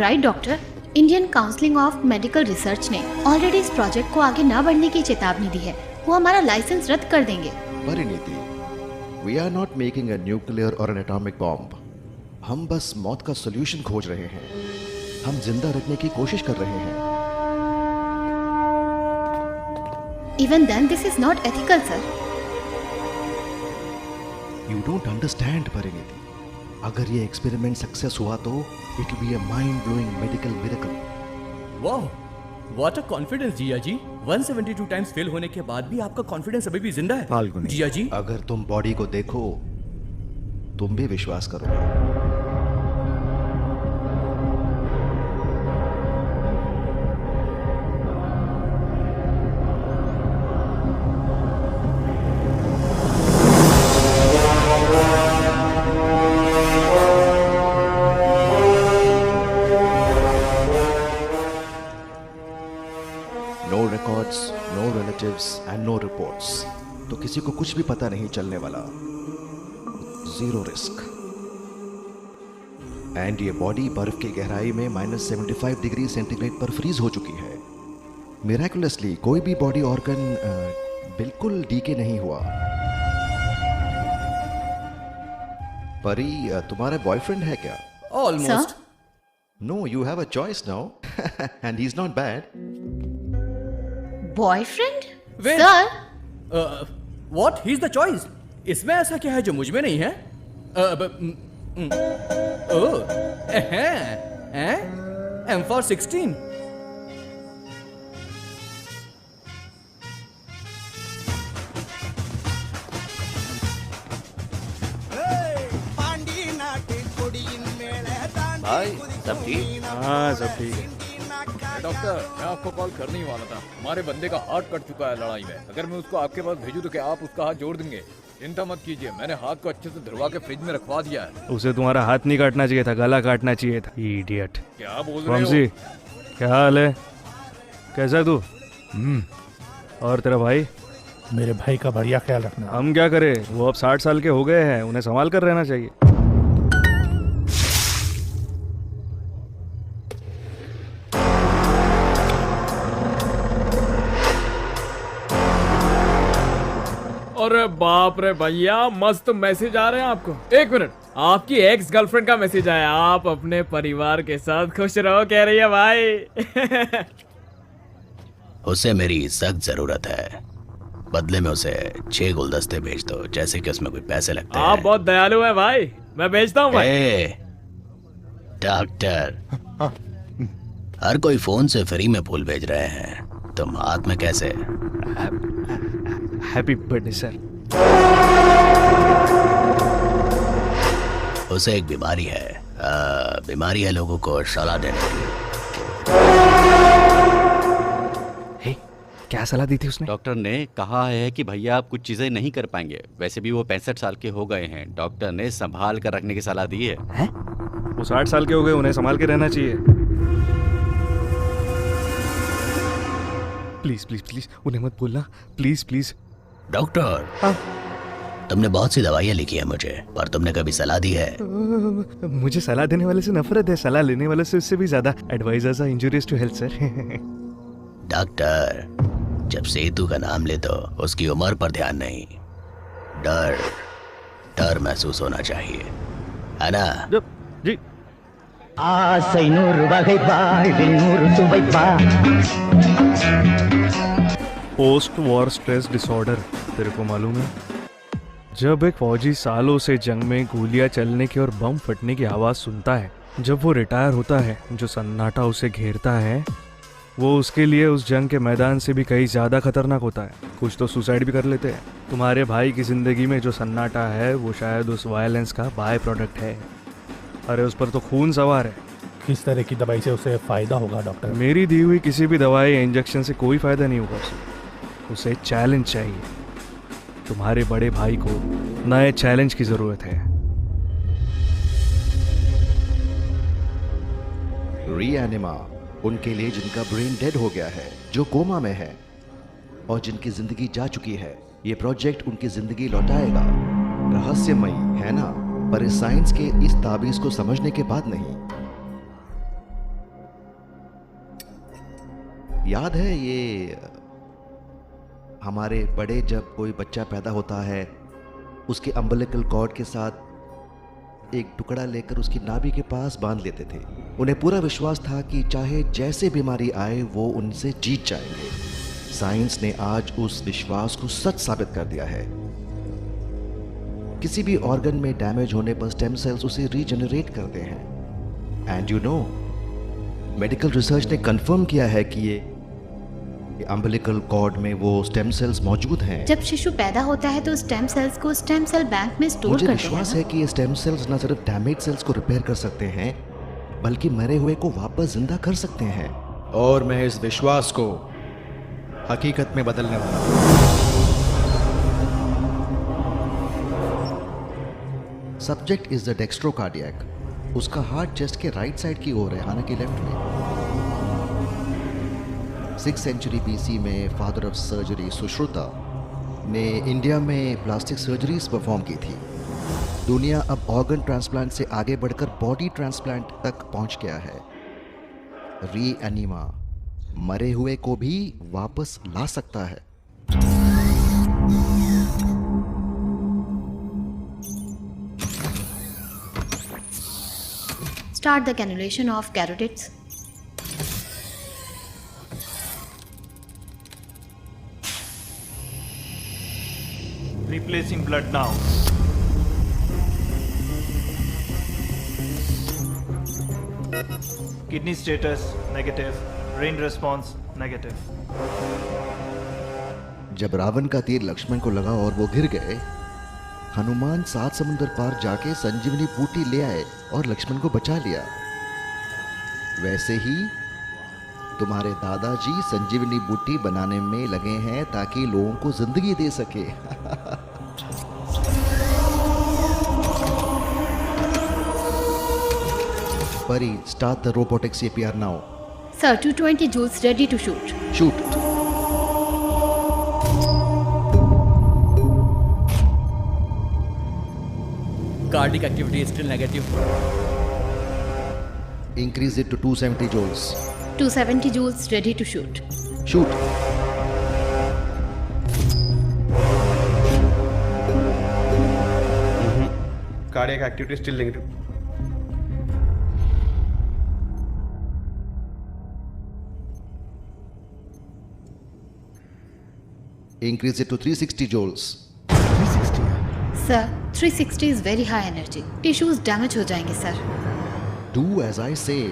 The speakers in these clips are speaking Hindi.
Not right doctor. Indian counselling of medical research ने ऑलरेडी इस प्रोजेक्ट को आगे न बढ़ने की चेतावनी दी है। वो हमारा लाइसेंस रद्द कर देंगे। Parineeti, we are not making a nuclear और एन एटॉमिक बॉम्ब। हम बस मौत का सोल्यूशन खोज रहे हैं। हम जिंदा रखने की कोशिश कर रहे हैं। Even then, this is not ethical, sir. You don't understand, Parineeti. अगर ये एक्सपेरिमेंट सक्सेस हुआ तो it will be a mind-blowing medical miracle. वाह, what a confidence Jiya ji. 172 times fail होने के बाद भी आपका कॉन्फिडेंस अभी भी जिंदा है फाल्गुनी। जिया जी। अगर तुम बॉडी को देखो, तुम भी विश्वास करोगे। No records, no relatives and no reports. तो किसी को कुछ भी पता नहीं चलने वाला। Zero risk. एंड ये बॉडी बर्फ की गहराई में -75 डिग्री सेंटीग्रेड पर फ्रीज हो चुकी है। मिराकुलसली कोई भी बॉडी ऑर्गन बिल्कुल डीके नहीं हुआ। परी, तुम्हारा बॉयफ्रेंड है क्या? Almost. No, you have a choice now and he is not bad. Boyfriend? Wait. Sir, what he is the choice? इसमें ऐसा क्या है जो मुझ में नहीं है? M for 16। भाई सब ठीक? हाँ सब ठीक है। डॉक्टर, मैं आपको कॉल करने ही वाला था। हमारे बंदे का हाथ कट चुका है लड़ाई में। अगर मैं उसको आपके पास भेजूं तो क्या आप उसका हाथ जोड़ देंगे? चिंता मत कीजिए, मैंने हाथ को अच्छे से धुलवा के फ्रिज में रखवा दिया है। उसे तुम्हारा हाथ नहीं काटना चाहिए था, गला काटना चाहिए था। इडियट। क्या बोल रहे वंशी, हो? क्या हाल है? कैसा है तू? और तेरा भाई? मेरे भाई का बढ़िया ख्याल रखना। हम क्या करें, वो अब 60 साल के हो गए हैं, उन्हें संभाल कर रहना चाहिए। अरे बाप रे भैया, मस्त मैसेज आ रहे हैं आपको। एक मिनट, आपकी एक्स गर्लफ्रेंड का मैसेज आया। आप अपने परिवार के साथ खुश रहो कह रही है भाई। उसे मेरी सख्त जरूरत है। बदले में उसे 6 गुलदस्ते भेज दो, जैसे कि उसमें कोई पैसे लगते हैं। आप बहुत दयालु हैं भाई, मैं भेजता हूँ भाई। डॉक्टर, हर कोई फोन से फ्री में फूल भेज रहे हैं, तुम हाथ में कैसे? Happy birthday sir. उसे एक बीमारी है, बीमारी है लोगों को सलाह देने की। हे, क्या सलाह दी थी उसने? डॉक्टर ने कहा है कि भैया आप कुछ चीजें नहीं कर पाएंगे। वैसे भी वो 65 साल के हो गए हैं। डॉक्टर ने संभाल कर रखने की सलाह दी है। वो 60 साल के हो गए, उन्हें संभाल के रहना चाहिए। प्लीज प्लीज प्लीज उन्हें मत बोलना, प्लीज प्लीज। डॉक्टर, हाँ? तुमने बहुत सी दवाइयाँ लिखी है मुझे, पर तुमने कभी सलाह दी है? मुझे सलाह देने वाले से नफरत है, सलाह लेने वाले से उससे भी ज्यादा। Advisers are injurious to health sir. Doctor, जब सेतु का नाम ले तो उसकी उम्र पर ध्यान नहीं, डर महसूस होना चाहिए, है ना? जी। ஆசை 100 வகை வாழ்வில் 100 சுவைப்பா। पोस्ट वॉर स्ट्रेस डिसऑर्डर, तेरे को मालूम है? जब एक फौजी सालों से जंग में गोलियां चलने की और बम फटने की आवाज सुनता है, जब वो रिटायर होता है, जो सन्नाटा उसे घेरता है वो उसके लिए उस जंग के मैदान से भी कहीं ज्यादा खतरनाक होता है। कुछ तो सुसाइड भी कर लेते हैं। तुम्हारे भाई की जिंदगी में जो सन्नाटा है वो शायद उस वायलेंस का बाय प्रोडक्ट है। अरे उस पर तो खून सवार है। किस तरह की दवाई से उसे फायदा होगा डॉक्टर? मेरी दी हुई किसी भी दवाई या इंजेक्शन से कोई फायदा नहीं होगा उसे चैलेंज चाहिए। तुम्हारे बड़े भाई को नए चैलेंज की जरूरत है। रीएनिमा उनके लिए जिनका ब्रेन डेड हो गया है, जो कोमा में है और जिनकी जिंदगी जा चुकी है। ये प्रोजेक्ट उनकी जिंदगी लौटाएगा। रहस्यमयी है ना, पर इस साइंस के इस ताबीज को समझने के बाद नहीं। याद है ये हमारे बड़े जब कोई बच्चा पैदा होता है उसके अम्बिलिकल कॉर्ड के साथ एक टुकड़ा लेकर उसकी नाभि के पास बांध लेते थे। उन्हें पूरा विश्वास था कि चाहे जैसे बीमारी आए वो उनसे जीत जाएंगे। साइंस ने आज उस विश्वास को सच साबित कर दिया है। किसी भी ऑर्गन में डैमेज होने पर स्टेम सेल्स उसे रीजनरेट करते हैं। And you know, medical research ने कंफर्म किया है कि ये अम्बिलिकल कॉर्ड में वो स्टेम सेल्स मौजूद हैं। जब शिशु पैदा होता है तो स्टेम सेल्स को स्टेम सेल बैंक में स्टोर मुझे करते हैं। विश्वास है कि ये स्टेम सेल्स न सिर्फ डैमेज सेल्स को रिपेयर कर सकते हैं बल्कि मरे हुए को वापस जिंदा कर सकते हैं। और मैं इस विश्वास को हकीकत में बदलने वाला हूं। Subject is the dextrocardiac. उसका हार्ट चेस्ट के राइट साइड की ओर है, हालांकि लेफ्ट में। 6th सेंचुरी BC में फादर ऑफ सर्जरी सुश्रुता ने इंडिया में प्लास्टिक सर्जरीज परफॉर्म की थी। दुनिया अब ऑर्गन ट्रांसप्लांट से आगे बढ़कर बॉडी ट्रांसप्लांट तक पहुंच गया है। रीएनिमा मरे हुए को भी वापस ला सकता है। Start the cannulation of carotids. Replacing blood now. Kidney status negative. Brain response negative. जब रावण का तीर लक्ष्मण को लगा और वो गिर गए, हनुमान 7 समुंदर पार जाके संजीवनी बूटी ले आए और लक्ष्मण को बचा लिया। वैसे ही तुम्हारे दादाजी संजीवनी बूटी बनाने में लगे हैं ताकि लोगों को जिंदगी दे सके। Pari, start the robotic CPR now. Sir, 220 joules ready to shoot. Shoot. Cardiac activity is still negative. Increase it to 270 joules. 270 joules ready to shoot. Shoot. Cardiac activity is still negative. Increase it to 360 joules. 360. Sir, 360 is very high energy. Tissues damage हो जाएंगे sir. Do as I say.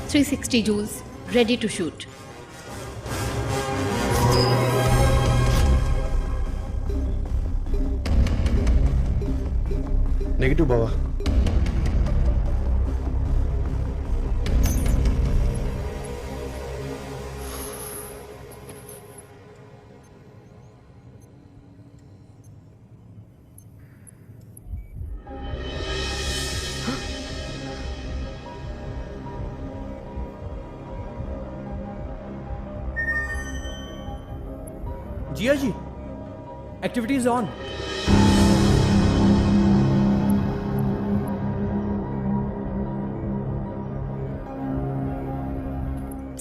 360 joules ready to shoot. Negative बाबा. Jiya ji, activity is on.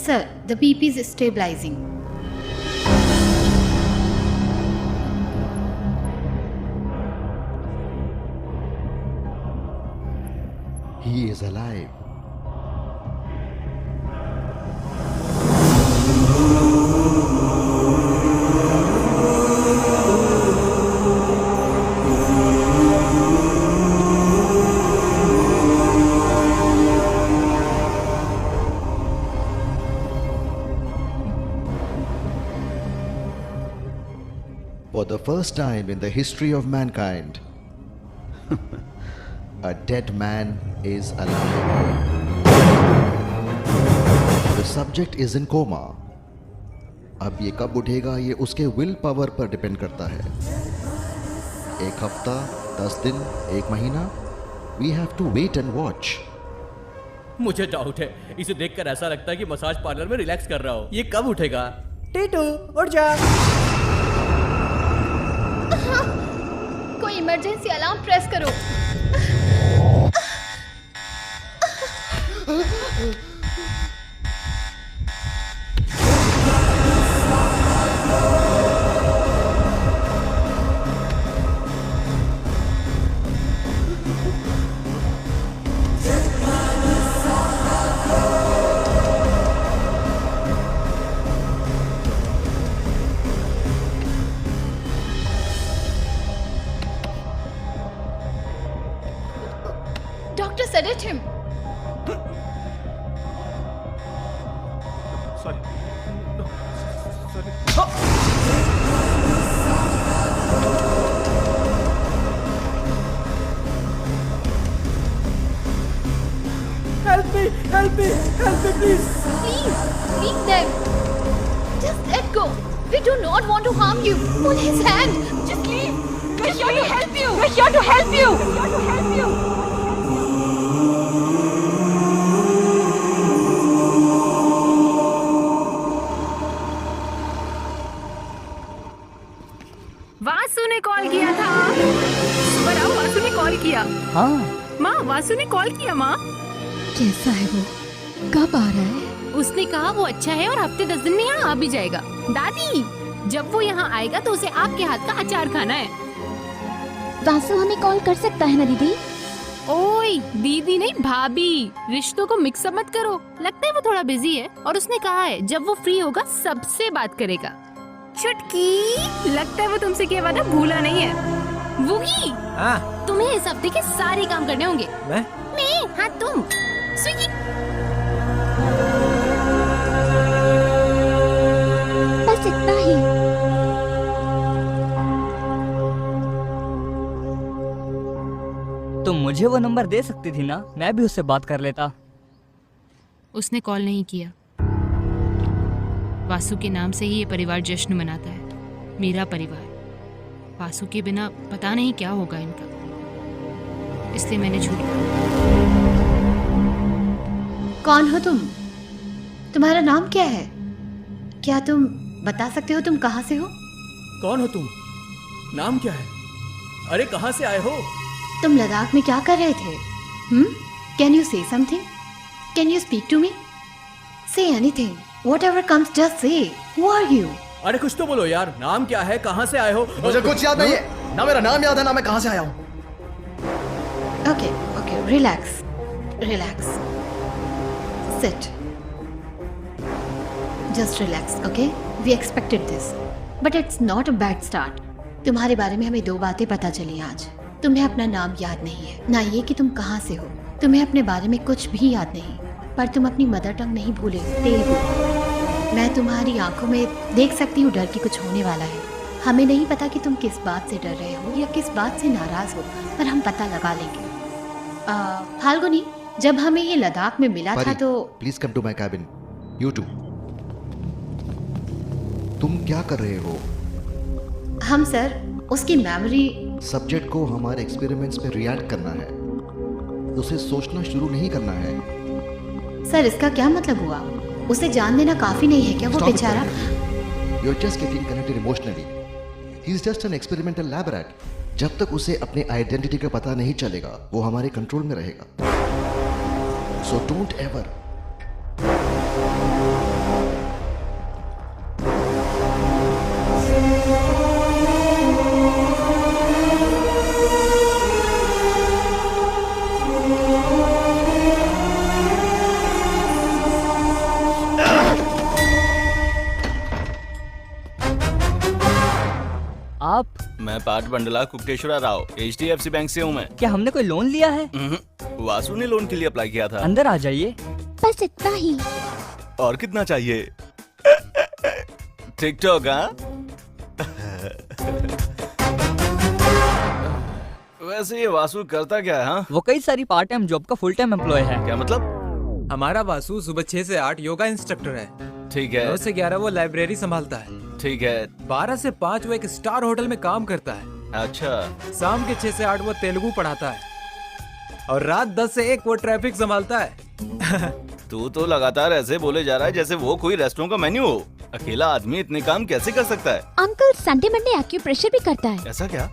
Sir, the BP is stabilizing. He is alive. For the first time in the history of mankind, a dead man is alive. The subject is in coma. अब ये कब उठेगा ये उसके विल पावर पर डिपेंड करता है। 1 हफ्ता, 10 दिन, 1 महीना, we have to wait and watch. मुझे डाउट है, इसे देखकर ऐसा लगता है कि मसाज पार्लर में रिलैक्स कर रहा हो। ये कब उठेगा? टीटू उठ जा। कोई इमरजेंसी अलार्म प्रेस करो। credit him. Help me, please. Please, leave them. Just let go. We do not want to harm you. Pull his hand. Just leave. We're here to help you. We're here to help you. We're here to help you. Vasu ने कॉल किया था। सुबह वासु ने कॉल किया। हाँ माँ, वासु ने कॉल किया। माँ, कैसा है वो? कब आ रहा है? उसने कहा वो अच्छा है और हफ्ते 10 दिन में यहाँ आ भी जाएगा। दादी, जब वो यहाँ आएगा तो उसे आपके हाथ का अचार खाना है। वासु हमें कॉल कर सकता है ना दीदी? ओए, दीदी नहीं भाभी, रिश्तों को मिक्सअप मत करो। लगता है वो थोड़ा बिजी है और उसने कहा है जब वो फ्री होगा सबसे बात करेगा। चुटकी, लगता है वो तुमसे किया वादा भूला नहीं है। वुगी, तुम्हें इस हफ्ते के सारे काम करने होंगे। मैं? हाँ तुम। स्विगी। बस इतना ही। तुम मुझे वो नंबर दे सकती थी ना, मैं भी उससे बात कर लेता। उसने कॉल नहीं किया। वासु के नाम से ही ये परिवार जश्न मनाता है, मेरा परिवार। वासु के बिना पता नहीं क्या होगा इनका, इसलिए मैंने झूठ कहा। कौन हो तुम? तुम्हारा नाम क्या है? क्या तुम बता सकते हो तुम कहाँ से हो? कौन हो तुम? नाम क्या है? अरे कहाँ से आए हो? तुम लद्दाख में क्या कर रहे थे? Can you say something? Can you speak to me? Say anything. Whatever comes, just say. Who are you? अरे कुछ तो बोलो यार, नाम क्या है, कहाँ से आए हो? मुझे कुछ याद नहीं है, ना मेरा नाम याद है ना मैं कहाँ से आया हूँ। Okay, relax. Sit. Just relax, okay? We expected this. But it's not a bad start. तुम्हारे बारे में हमें 2 बातें पता चली आज। तुम्हें अपना नाम याद नहीं है, ना ये कि तुम कहाँ से हो। तुम्हें अपने बारे में कुछ भी याद नहीं, पर तुम अपनी मदर टंग नहीं भूले, तेलुगु। मैं तुम्हारी आंखों में देख सकती हूँ डर कि कुछ होने वाला है। हमें नहीं पता कि तुम किस बात से डर रहे हो या किस बात से नाराज हो, पर हम पता लगा लेंगे। फाल्गुनी, जब हमें ये लद्दाख में मिला था तो please come to my cabin. You too. तुम क्या कर रहे हो? हम सर उसकी मेमोरी। सब्जेक्ट को हमारे एक्सपेरिमेंट्स में रिएक्ट करना है, उसे सोचना शुरू नहीं करना है। सर इसका क्या मतलब हुआ? उसे जान देना काफी नहीं है क्या? वो बेचारा। You are just getting connected emotionally. He is just an experimental lab rat. जब तक उसे अपने आइडेंटिटी का पता नहीं चलेगा, वो हमारे कंट्रोल में रहेगा। So don't ever. आप? मैं पाठ बंडला कुक्टेश्वरा राव, HDFC बैंक से हूँ मैं। क्या हमने कोई लोन लिया है? वासु ने लोन के लिए अप्लाई किया था। अंदर आ जाइए। बस इतना ही। और कितना चाहिए? टिकटॉक? वैसे ये वासु करता क्या है? हाँ, वो कई सारी पार्ट टाइम जॉब का फुल टाइम एम्प्लॉय है। क्या मतलब? हमारा वासु सुबह 6 से 8 योगा इंस्ट्रक्टर है। ठीक है। 9 से 11 वो लाइब्रेरी संभालता है। ठीक है। 12 से 5 वो एक स्टार होटल में काम करता है। अच्छा। शाम के 6 से 8 वो तेलुगु पढ़ाता है और रात 10 से 1 वो ट्रैफिक संभालता है। तू तो लगातार ऐसे बोले जा रहा है जैसे वो कोई रेस्टोरेंट का मेन्यू हो। अकेला आदमी इतने काम कैसे कर सकता है? अंकल संडे मंडे एक्यूप्रेशर भी करता है। ऐसा क्या?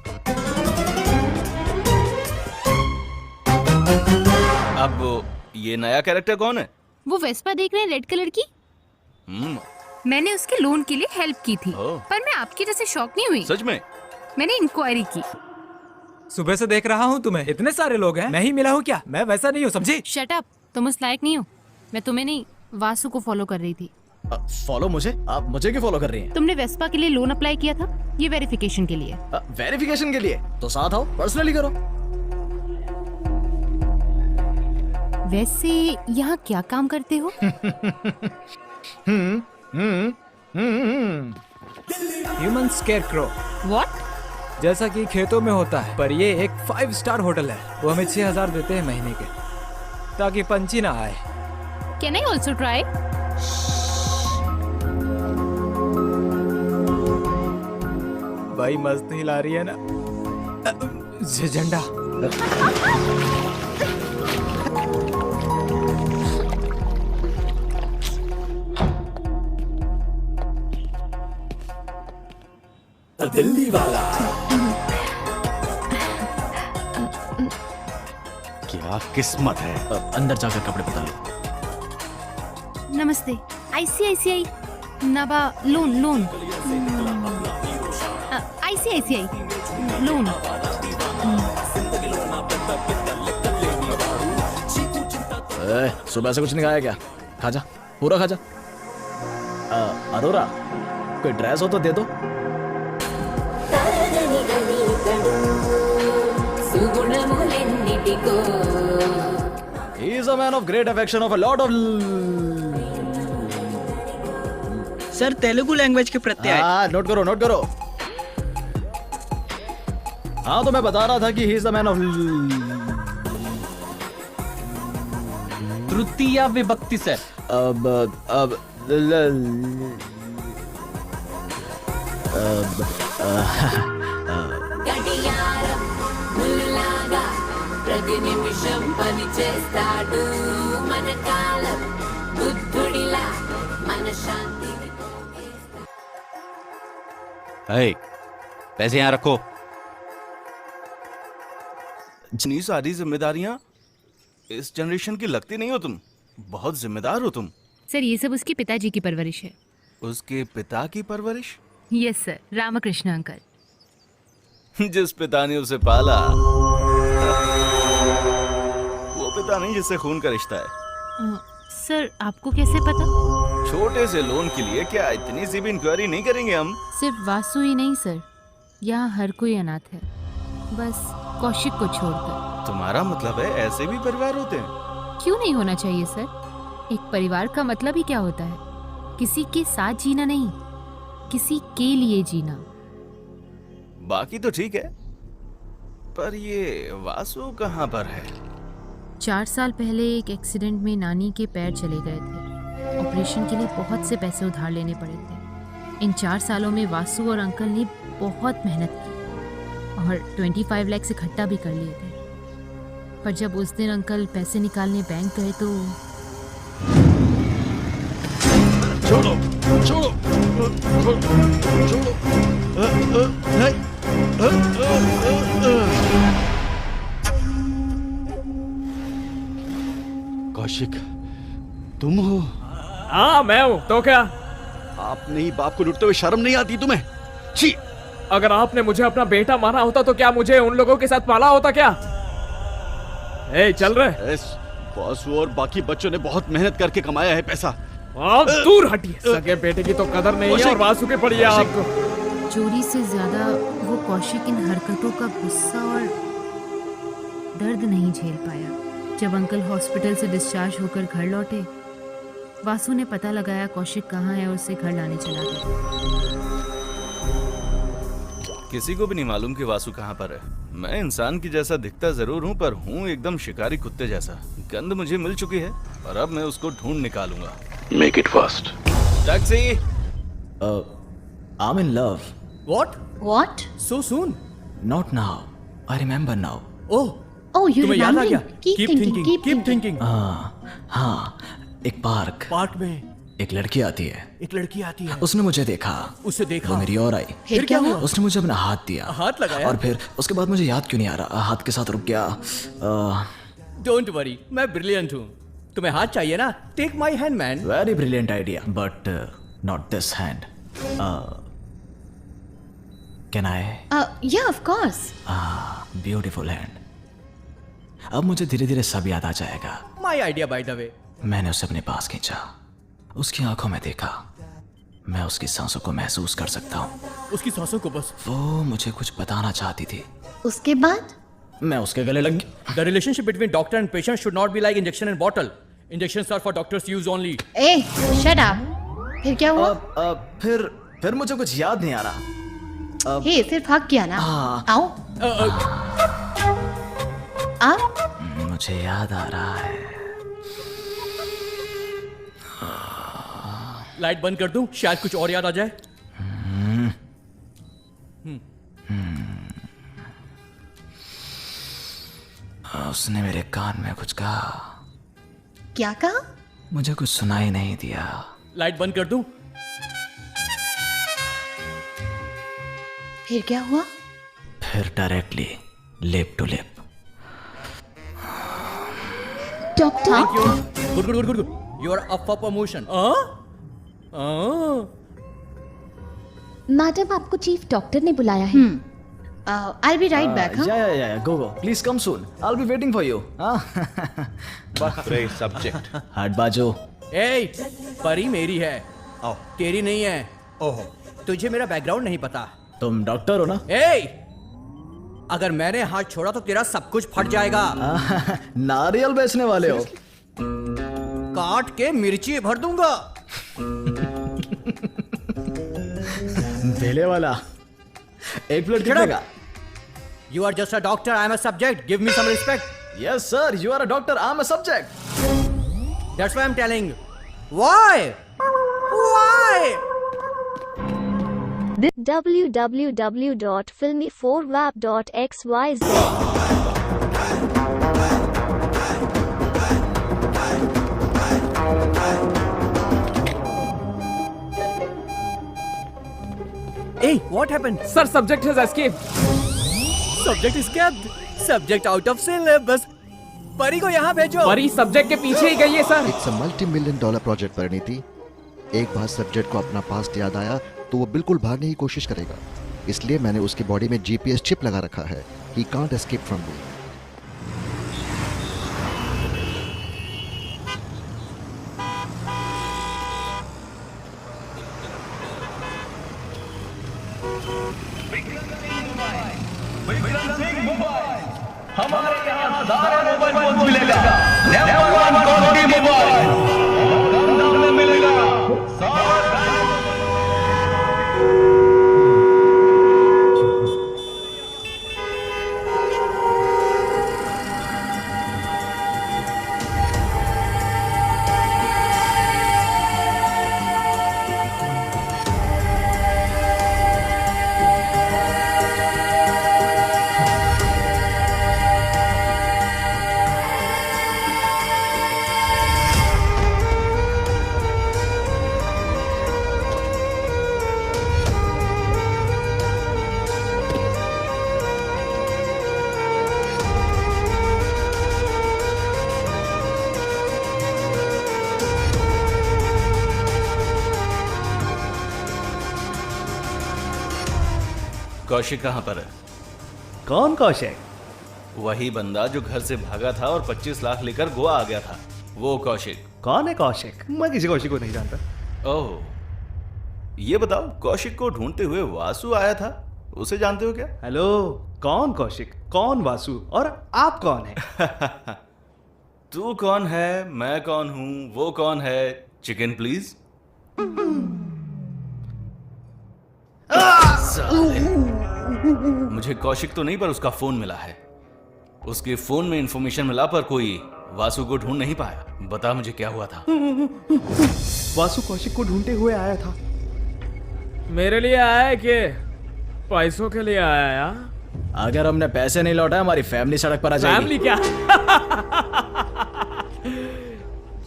अब ये नया कैरेक्टर कौन है? वो वेस्पा देख रहे हैं, रेड कलर की। मैंने उसके लोन के लिए हेल्प की थी, पर मैं आपकी जैसे शॉक नहीं हुई। सच में? मैंने इंक्वायरी की। सुबह से देख रहा हूँ तुम्हें। इतने सारे लोग हैं, मैं ही मिला हूँ क्या? मैं वैसा नहीं हूँ, समझी? शट अप, तुम उस लायक नहीं हो। मैं तुम्हें नहीं, वासु को फॉलो कर रही थी। फॉलो मुझे? आप मुझे क्यों फॉलो कर रही हैं? तुमने वेस्पा के लिए लोन अप्लाई किया था, ये वेरिफिकेशन के लिए। वेरिफिकेशन के लिए? तो साथ आओ, पर्सनली करो। वैसे यहाँ क्या काम करते हो? Human scarecrow. What? जैसा कि खेतों में होता है, पर ये एक 5 स्टार होटल है। वो हमें 6,000 देते हैं महीने के, ताकि पंछी ना आए। Can I also try? भाई मस्त हिला रही है ना झंडा। दिल्ली वाला। क्या किस्मत है। अंदर जाकर कपड़े बदल लो। नमस्ते। ICICI नबा लोन ICICI लोन। सुबह से कुछ नहीं खाया क्या? खा जा, पूरा खा जा। अरोरा, कोई ड्रेस हो तो दे दो। He is a man of great affection of a lot of sir Telugu language के प्रत्यय। नोट करो। हाँ तो मैं बता रहा था कि he is a man of तृतीया विभक्ति सर। ప్రతి నిమిషం పని చేస్తాడు మన కాలం బుద్ధుడిలా మన శాంతిని पैसे यहाँ रखो। इतनी सारी जिम्मेदारियां इस जनरेशन की लगती नहीं हो तुम। बहुत जिम्मेदार हो तुम। सर ये सब उसके पिताजी की परवरिश है। उसके पिता की परवरिश? Yes sir, Ramakrishna uncle. जिस पिता ने उसे पाला वो पिता नहीं जिससे खून का रिश्ता है। सर आपको कैसे पता? छोटे से लोन के लिए क्या इतनी सी भी इंक्वायरी नहीं करेंगे हम? सिर्फ वासु ही नहीं सर, यहाँ हर कोई अनाथ है, बस कौशिक को छोड़कर। तुम्हारा मतलब है ऐसे भी परिवार होते हैं? क्यों नहीं होना चाहिए सर? एक परिवार का मतलब ही क्या होता है? किसी के साथ जीना नहीं, किसी के लिए जीना। बाकी तो ठीक है, पर ये वासु कहाँ पर है? 4 साल पहले एक एक्सीडेंट में नानी के पैर चले गए थे। ऑपरेशन के लिए बहुत से पैसे उधार लेने पड़े थे। इन 4 सालों में वासु और अंकल ने बहुत मेहनत की और 25 लाख इकट्ठा भी कर लिए थे। पर जब उस दिन अंकल पैसे निकालने बैंक गए तो छोड़ो। कौशिक, तुम हो? हाँ मैं हूँ, तो क्या? आपने ही बाप को लूटते हुए शर्म नहीं आती तुम्हें? छी! अगर आपने मुझे अपना बेटा माना होता तो क्या मुझे उन लोगों के साथ पाला होता क्या? चल रहे? वासु और बाकी बच्चों ने बहुत मेहनत करके कमाया है पैसा। आप दूर हटिए। सगे बेटे की तो कदर नहीं है और वासु की पड़ी है आपको। चोरी से ज्यादा वो कौशिक इन हरकतों का गुस्सा और दर्द नहीं झेल पाया। जब अंकल हॉस्पिटल से डिस्चार्ज होकर घर लौटे, वासु ने पता लगाया कौशिक कहाँ है और उसे घर लाने चला गया। किसी को भी नहीं मालूम कि वासु कहाँ पर है। मैं इंसान की जैसा दिखता जरूर हूँ, पर हूँ एकदम शिकारी कुत्ते जैसा। गंध मुझे मिल चुकी है और अब मैं उसको ढूंढ निकालूंगा। Make it fast. Taxi. I'm in love. What? So soon? Not now. I remember now. Oh, you तुम्हें याद आ गया? remembering? Keep thinking. हाँ, एक पार्क में एक लड़की आती है। एक लड़की आती है। उसने मुझे देखा। उसे देखा। वो मेरी ओर आई। फिर क्या हुआ? उसने मुझे अपना हाथ दिया। हाथ लगाया? और फिर उसके बाद मुझे याद क्यों नहीं आ रहा, हाथ के साथ रुक गया। डोंट वरी, मैं ब्रिलियंट हूँ। तुम्हें हाथ चाहिए ना? Take my hand man. Very brilliant idea, but not this hand. Can I? Yeah, of course. Beautiful hand. अब मुझे धीरे धीरे सब याद आ जाएगा। My idea by the way. मैंने उसे अपने पास खींचा, उसकी आंखों में देखा। मैं उसकी सांसों को महसूस कर सकता हूँ। उसकी सांसों को बस। वो मुझे कुछ बताना चाहती थी। उसके बाद? मैं उसके गले लग गया। The relationship between doctor and patient should not be like injection and bottle. Injections are for doctors' use only. A, shut up. फिर क्या हुआ? फिर मुझे कुछ याद नहीं आ रहा। हे, सिर्फ हक किया ना? आओ। मुझे याद आ रहा है। लाइट बंद कर दूं? शायद कुछ और याद आ जाए। उसने मेरे कान में कुछ कहा। क्या कहा? मुझे कुछ सुनाई नहीं दिया। लाइट बंद कर दूं? फिर क्या हुआ? फिर directly lip to lip. Doctor, good good good good good. You are up for promotion. Madam, आपको चीफ डॉक्टर ने बुलाया है। I'll be right back. Yeah. Go. Please come soon. I'll be waiting for you. Great subject. हट बाजो। ए, परी मेरी है, तेरी नहीं है। ओहो, तुझे मेरा बैकग्राउंड नहीं पता। तुम डॉक्टर हो ना? ए, अगर मैंने हाथ छोड़ा तो तेरा सब कुछ फट जाएगा। नारियल बेचने वाले हो? काट के मिर्ची भर दूंगा। बेले वाला एक प्लेट कितने का? You are just a doctor. I am a subject. Give me some respect. Yes, sir. You are a doctor. I am a subject. That's why I'm telling. Why? www.filmy4wap.xyz Hey, what happened? Sir, subject has escaped. Subject escaped. Subject out of syllabus. परी को यहाँ भेजो। परी सब्जेक्ट के पीछे ही गई है sir. It's a $multi-million project Parineeti. एक बार सब्जेक्ट को अपना पास्ट याद आया तो वो बिल्कुल भागने की कोशिश करेगा। इसलिए मैंने उसकी बॉडी में GPS चिप लगा रखा है। He can't escape from me. हमारे यहाँ सारे मोबाइल फोन मिलेगा। नंबर 1 क्वालिटी मोबाइल कम दाम में मिलेगा। कौशिक कहाँ पर है? कौन कौशिक? वही बंदा जो घर से भागा था और 25 लाख लेकर गोवा आ गया था, वो कौशिक। कौन है कौशिक? मैं किसी कौशिक को नहीं जानता। ओह, ये बताओ, कौशिक को ढूंढते हुए वासु आया था, उसे जानते हो क्या? हेलो, कौन कौशिक, कौन वासु और आप कौन है? तू कौन है, मैं कौन हूँ, वो कौन है? Chicken please. मुझे कौशिक तो नहीं, पर उसका फोन मिला है। उसके फोन में इंफॉर्मेशन मिला, पर कोई वासु को ढूंढ नहीं पाया। बता मुझे क्या हुआ था? वासु कौशिक को ढूंढते हुए आया था। मेरे लिए आया है कि पैसों के लिए आया यार? अगर हमने पैसे नहीं लौटाए हमारी फैमिली सड़क पर आ जाएगी। फैमिली क्या?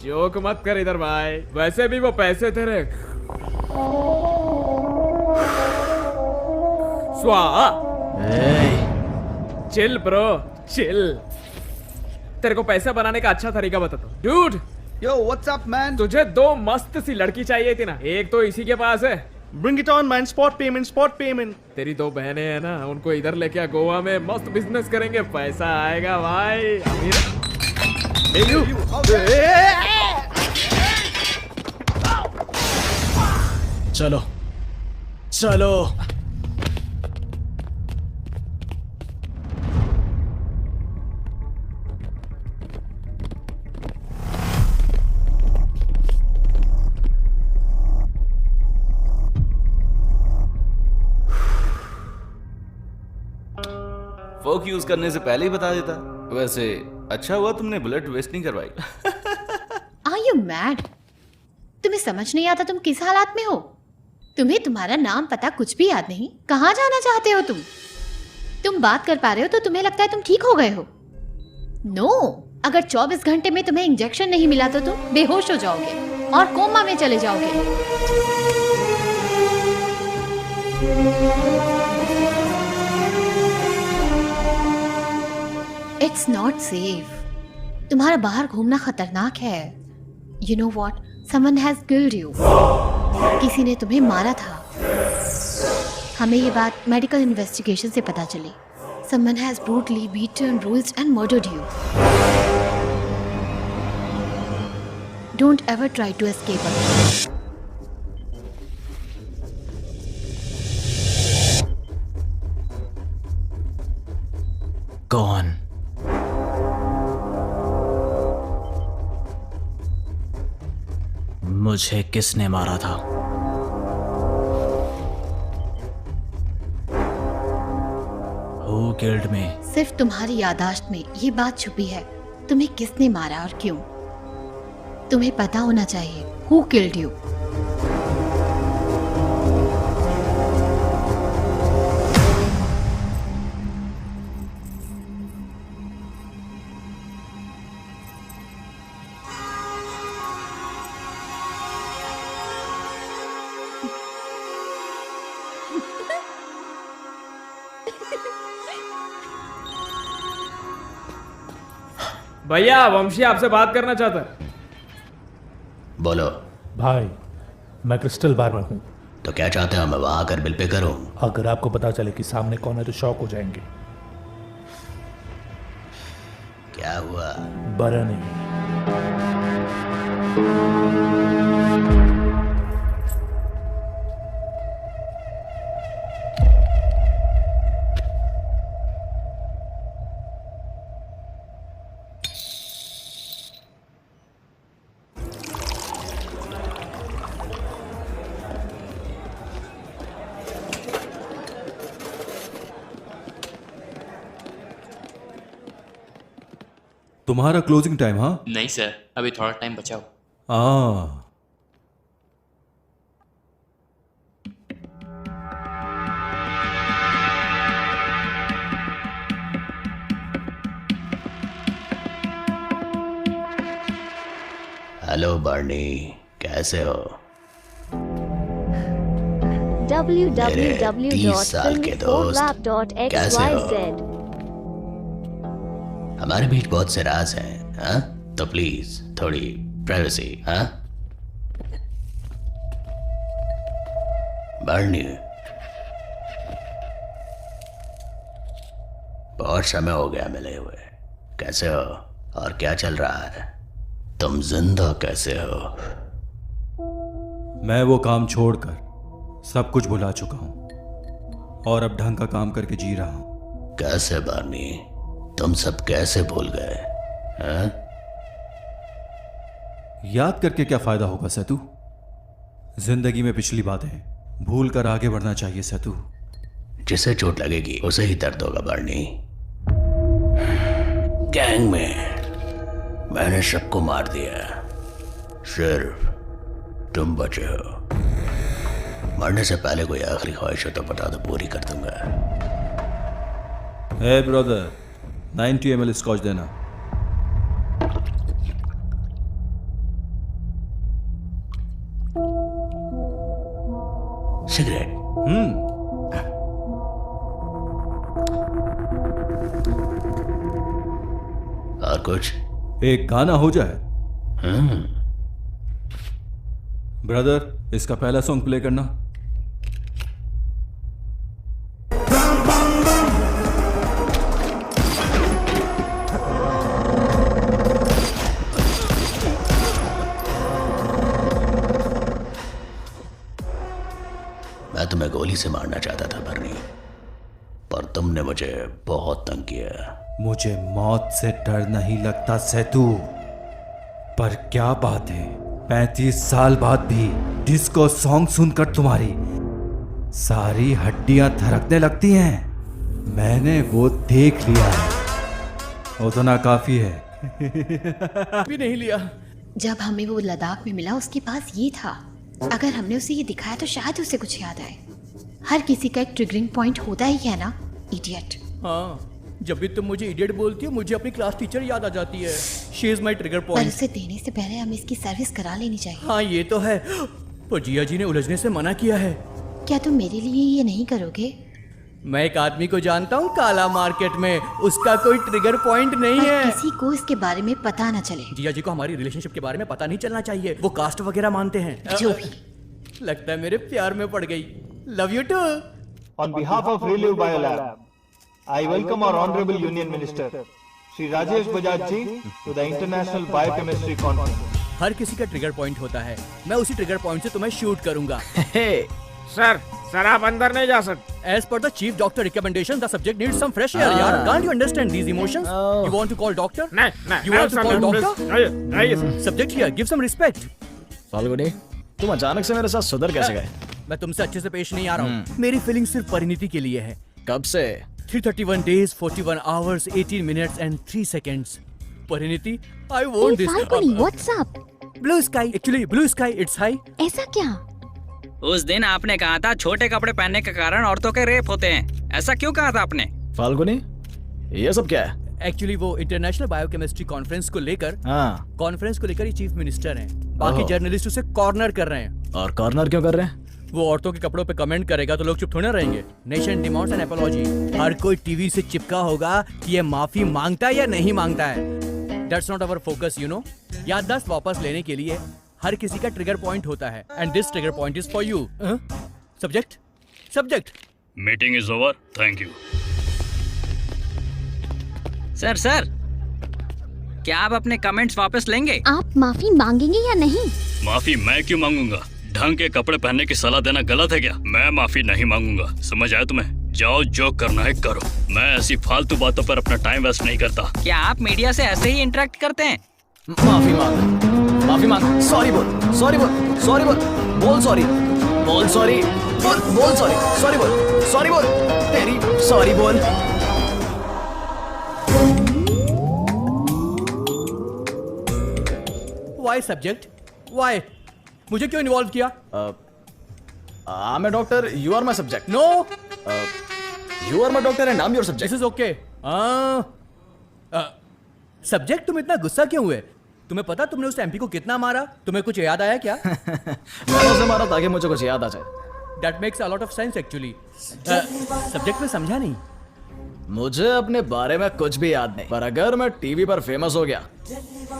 जोक मत कर इधर भाई, वैसे भी वो पैसे तेरे चिल ब्रो, चिल। तेरे को पैसा बनाने का अच्छा तरीका बताता हूँ। Dude, yo what's up man? तुझे 2 मस्त सी लड़की चाहिए थी ना, एक तो इसी के पास है। Bring it on man, spot payment। तेरी 2 बहनें हैं ना, उनको इधर लेके आ, गोवा में मस्त बिजनेस करेंगे, पैसा आएगा भाई। चलो चलो। डरपोक यूज करने से पहले ही बता देता। वैसे अच्छा हुआ तुमने बुलेट वेस्ट नहीं करवाई। Are you mad? तुम्हें समझ नहीं आता तुम किस हालात में हो? तुम्हें तुम्हारा नाम पता कुछ भी याद नहीं? कहाँ जाना चाहते हो तुम? तुम बात कर पा रहे हो तो तुम्हें लगता है तुम ठीक हो गए हो? नो, अगर 24 घंटे में तुम्हें इंजेक्शन नहीं मिला तो तुम बेहोश हो जाओगे और कोमा में चले जाओगे। It's not safe. तुम्हारा बाहर घूमना खतरनाक है। You know what, someone has killed you. किसी ने तुम्हें मारा था। हमें ये बात मेडिकल इन्वेस्टिगेशन से पता चली। Someone has brutally beaten, bruised and murdered you. Don't ever try to escape again. कौन? मुझे किसने मारा था? Who killed me? सिर्फ तुम्हारी यादाश्त में ये बात छुपी है, तुम्हें किसने मारा और क्यों। तुम्हें पता होना चाहिए Who killed you? भैया वंशी आपसे बात करना चाहता है। बोलो भाई, मैं क्रिस्टल बार में हूँ। तो क्या चाहते हो, मैं वहां आकर बिल पे करूं? अगर आपको पता चले कि सामने कौन है तो शॉक हो जाएंगे। क्या हुआ? बरा नहीं। तुम्हारा क्लोजिंग टाइम? हाँ नहीं सर, अभी थोड़ा टाइम बचा हो। हेलो बर्नी, कैसे हो? 30 साल के दोस्त, कैसे हो? हमारे बीच बहुत से राज हैं, हाँ? तो प्लीज थोड़ी प्राइवेसी, हाँ? बर्नी, बहुत समय हो गया मिले हुए। कैसे हो और क्या चल रहा है? तुम जिंदा कैसे हो? मैं वो काम छोड़कर सब कुछ भुला चुका हूं और अब ढंग का काम करके जी रहा हूं। कैसे बर्नी, तुम सब कैसे भूल गए, हैं? याद करके क्या फायदा होगा सेतु? जिंदगी में पिछली बातें भूल कर आगे बढ़ना चाहिए सेतु। जिसे चोट लगेगी उसे ही दर्द होगा बर्नी। गैंग में मैंने सबको मार दिया, सिर्फ तुम बचे हो। मरने से पहले कोई आखिरी ख्वाहिश हो तो बता दो, पूरी कर दूंगा। हे ब्रदर, 90 ml स्कॉच देना। सिगरेट? और कुछ? एक गाना हो जाए। ब्रदर, इसका पहला सॉन्ग प्ले करना। मैं तुम्हें गोली से मारना चाहता था बर्नी, पर तुमने मुझे बहुत तंग किया। मुझे मौत से डर नहीं लगता सेतु, पर क्या बात है, 35 साल बाद भी डिस्को सॉन्ग सुनकर तुम्हारी सारी हड्डियां थरकने लगती हैं। मैंने वो देख लिया है, उतना काफी है। भी नहीं लिया। जब हमें वो लद्दाख में मिला उसके पास ये था। अगर हमने उसे ये दिखाया तो शायद उसे कुछ याद आए। हर किसी का एक ट्रिगरिंग पॉइंट होता ही है ना, इडियट। हाँ, जब भी तुम मुझे इडियट बोलती हो मुझे अपनी क्लास टीचर याद आ जाती है। शी इज माय ट्रिगर पर पॉइंट। उसे देने से पहले हमें इसकी सर्विस करा लेनी चाहिए। हाँ ये तो है, पर जिया जी ने उलझने से मना किया है। क्या तुम मेरे लिए ये नहीं करोगे? मैं एक आदमी को जानता हूँ काला मार्केट में, उसका कोई ट्रिगर पॉइंट नहीं पर है। किसी को इसके बारे में पता न चले। जिया जी को हमारी रिलेशनशिप के बारे में पता नहीं चलना चाहिए। वो कास्ट वगैरह मानते हैं। जो भी। लगता है मेरे प्यार में पड़ गई। Love you too. On behalf of Relive Biolab, I welcome our Honorable Union Minister, Shri Rajesh Bajaj ji, to the International Biochemistry Conference. हर किसी का ट्रिगर पॉइंट होता है। मैं उसी ट्रिगर पॉइंट से तुम्हें शूट करूंगा। सर आप अंदर नहीं जा सकते। As per the chief doctor recommendation, the subject needs some fresh air. यार, can't you understand these emotions? You want to call doctor? नहीं, You want to call doctor? नहीं। Subject here, give some respect. Falguni, तुम अचानक से मेरे साथ सुधर कैसे गए? मैं तुमसे अच्छे से पेश नहीं आ रहा हूँ। मेरी फीलिंग सिर्फ परिणीति के लिए है। कब से? 331 days, 41 hours, 18 minutes and 3 seconds. Parineeti, I want this. Falguni, what's up? Blue sky, actually blue sky, it's high. ऐसा क्या? उस दिन आपने कहा था छोटे कपड़े पहनने के कारण औरतों के रेप होते हैं। ऐसा क्यों कहा था आपने? फाल्गुनी, ये सब क्या है? एक्चुअली वो इंटरनेशनल बायोकेमिस्ट्री कॉन्फ्रेंस को लेकर ये चीफ मिनिस्टर हैं। बाकी ओह। जर्नलिस्ट उसे कॉर्नर कर रहे हैं। और कॉर्नर क्यों कर रहे हैं? वो औरतों के कपड़ों पे कमेंट करेगा तो लोग चुप थोड़े रहेंगे। Nation demands an apology. हर कोई टीवी से चिपका होगा कि ये माफी मांगता है या नहीं मांगता है। That's not our focus, you know. याददाश्त वापस लेने के लिए हर किसी का ट्रिगर पॉइंट होता है, and this trigger point is for you. Subject meeting is over, thank you. Sir क्या आप अपने कमेंट्स वापस लेंगे? आप माफी मांगेंगे या नहीं? माफी मैं क्यों मांगूंगा? ढंग के कपड़े पहनने की सलाह देना गलत है क्या? मैं माफी नहीं मांगूंगा, समझ आया तुम्हें? जाओ जो करना है करो, मैं ऐसी फालतू बातों पर अपना टाइम वेस्ट नहीं करता। क्या आप मीडिया से ऐसे ही इंटरेक्ट करते हैं? माफी मांग, सॉरी बोल, सॉरी बोल, तेरी सॉरी बोल। Why subject, why? मुझे क्यों इन्वॉल्व किया? I'm a doctor, you are my subject. No. You are my doctor and I'm your subject. This is okay. Subject, तुम इतना गुस्सा क्यों हुए? तुम्हें पता तुमने उस एमपी को कितना मारा? तुम्हें कुछ याद आया क्या? मैंने उसे मारा ताकि मुझे कुछ याद आ जाए। That makes a lot of sense actually. Subject में समझा नहीं। मुझे अपने बारे में कुछ भी याद नहीं, पर अगर मैं टीवी पर फेमस हो गया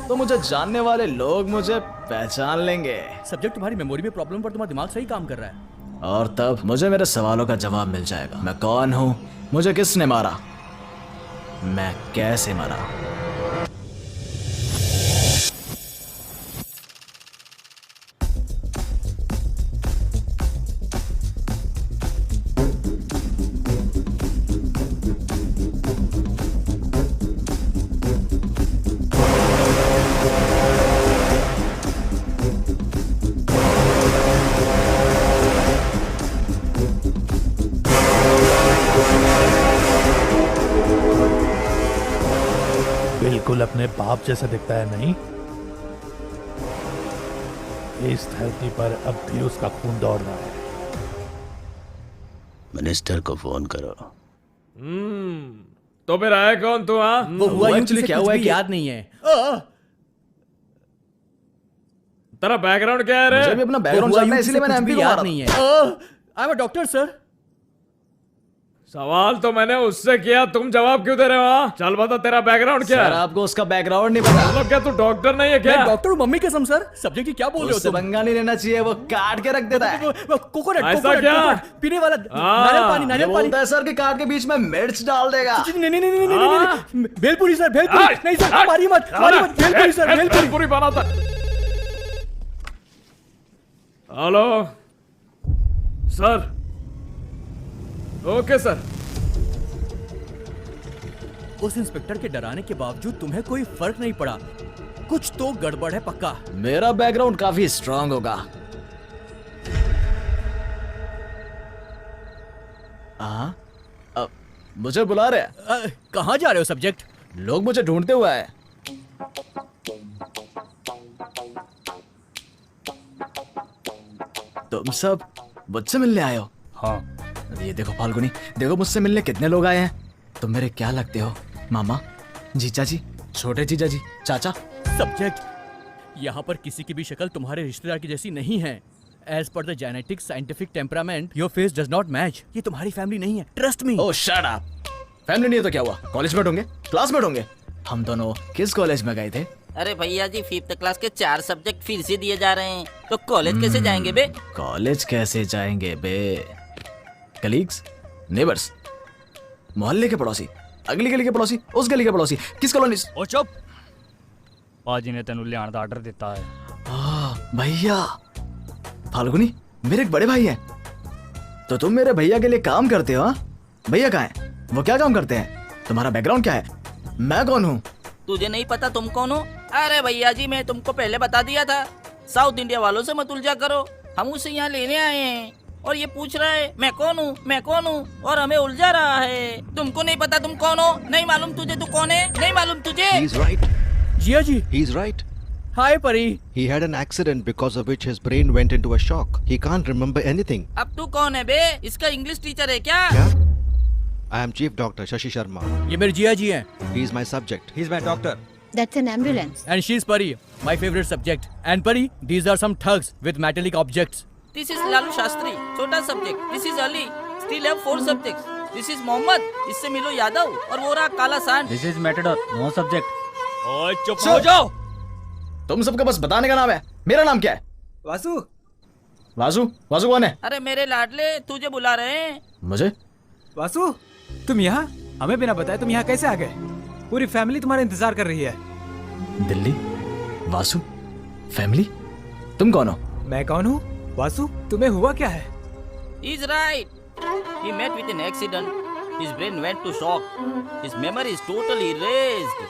तो मुझे जानने वाले लोग मुझे पहचान लेंगे। सब्जेक्ट, तुम्हारी मेमोरी में प्रॉब्लम पर तुम्हारा दिमाग सही काम कर रहा है। और तब मुझे मेरे सवालों का जवाब मिल जाएगा। मैं कौन हूँ, मुझे किसने मारा, मैं कैसे मरा। बिल्कुल अपने बाप जैसा दिखता है नहीं? इस धरती पर अब भी उसका खून दौड़ रहा है। मिनिस्टर को फोन करो। तो फिर आया कौन तू? वो हुआ एक्चुअली क्या हुआ है कि याद नहीं है। तेरा बैकग्राउंड क्या है रे? मुझे भी अपना बैकग्राउंड जानना है, इसलिए मैंने एमपी को मारा। नहीं है। I am a doctor sir. सवाल तो मैंने उससे किया, तुम जवाब क्यों दे रहे हो? चल बता तेरा बैकग्राउंड क्या है? सर आपको उसका बैकग्राउंड नहीं पता? मतलब क्या तू डॉक्टर नहीं है क्या? मैं डॉक्टर हूँ, मम्मी कसम सर। सब्जेक्ट की क्या बोल रहे हो उससे तुम? पंगा नहीं लेना चाहिए, वो काट के रख देता है। कोकोनट पीने वाला नारियल पानी। बोलता है सर कि काट के बीच में मिर्च डाल देगा। नहीं, भेलपुरी सर, भेलपुरी नहीं सर, मारिए मत, भेलपुरी सर, भेलपुरी बनाता। Hello sir. Okay sir. उस इंस्पेक्टर के डराने के बावजूद तुम्हें कोई फर्क नहीं पड़ा। कुछ तो गड़बड़ है पक्का। मेरा बैकग्राउंड काफी स्ट्रांग होगा। मुझे बुला रहे हैं। कहाँ जा रहे हो सब्जेक्ट? लोग मुझे ढूंढते हुए आए। तुम सब मुझसे मिलने आए हो? हाँ। ये देखो फाल्गुनी, देखो मुझसे मिलने कितने लोग आए हैं। तुम मेरे क्या लगते हो? मामा, जीजा जी, छोटे जीजा जी, चाचा। सब्जेक्ट, यहाँ पर किसी की भी शक्ल तुम्हारे रिश्तेदार की जैसी नहीं है। As per the genetic scientific temperament, your face does not match. ये तुम्हारी फैमिली नहीं है, ट्रस्ट मी। ओह शट अप। फैमिली नहीं है तो क्या हुआ? कॉलेजमेट होंगे, क्लासमेट होंगे। हम दोनों किस कॉलेज में गए थे? अरे भैया जी, 5th क्लास के 4 सब्जेक्ट फिर से दिए जा रहे हैं, तो कॉलेज कैसे जाएंगे बे? कॉलेज कैसे जाएंगे बे? कलीग्स, नेबर्स, मोहल्ले के पड़ोसी, अगली गली के पड़ोसी, उस गली के पड़ोसी, किस कॉलोनी? ओ चुप। पाजी ने तेनू लियाण दा आर्डर दिता है। भैया, फाल्गुनी मेरे एक बड़े भाई हैं। तो तुम मेरे भैया के लिए काम करते हो? भैया कहाँ हैं? वो क्या काम करते हैं? तुम्हारा बैकग्राउंड क्या है? मैं कौन हूँ? तुझे नहीं पता तुम कौन हो? अरे भैया जी, मैं तुमको पहले बता दिया था, साउथ इंडिया वालों से मत उलझा करो। हम उसे यहाँ लेने आए हैं और ये पूछ रहा है मैं कौन हूँ, मैं कौन हूँ, और हमें उलझा रहा है। तुमको नहीं पता तुम कौन हो? नहीं मालूम तुझे तू कौन है? नहीं मालूम तुझे? He's right. Jiya ji. He's right. Hi Pari. He had an accident because of which his brain went into a shock. He can't remember anything. अब तू कौन है बे? इसका इंग्लिश टीचर है क्या? I am Chief Doctor Shashi Sharma. ये मेरे जिया जी हैं। He is my subject. He is my doctor. That's an ambulance. And she's Pari, my favorite subject. And Pari, these are some thugs with metallic objects. This is Lalu Shastri, छोटा subject. This is Ali, still have 4 subjects. This is Mohammed, इससे मिलो यादव, और वो रहा काला सांड। This is Matador, no subject. ओए चुप हो जाओ। तुम सबको बस बताने का नाम है। मेरा नाम क्या है? वासु। वासु? वासु कौन है? अरे मेरे लाडले, तुझे बुला रहे हैं। मुझे? वासु, तुम यहाँ? हमें बिना बताए तुम यहाँ कैसे आ गए? पूरी फैमिली तुम्हारा इंतजार कर रही है। दिल्ली? वासु? फैमिली? तुम कौन हो? मैं कौन हूँ? वासु, तुम्हें हुआ क्या है? He's right. He met with an accident. His brain went to shock. His memory is totally erased.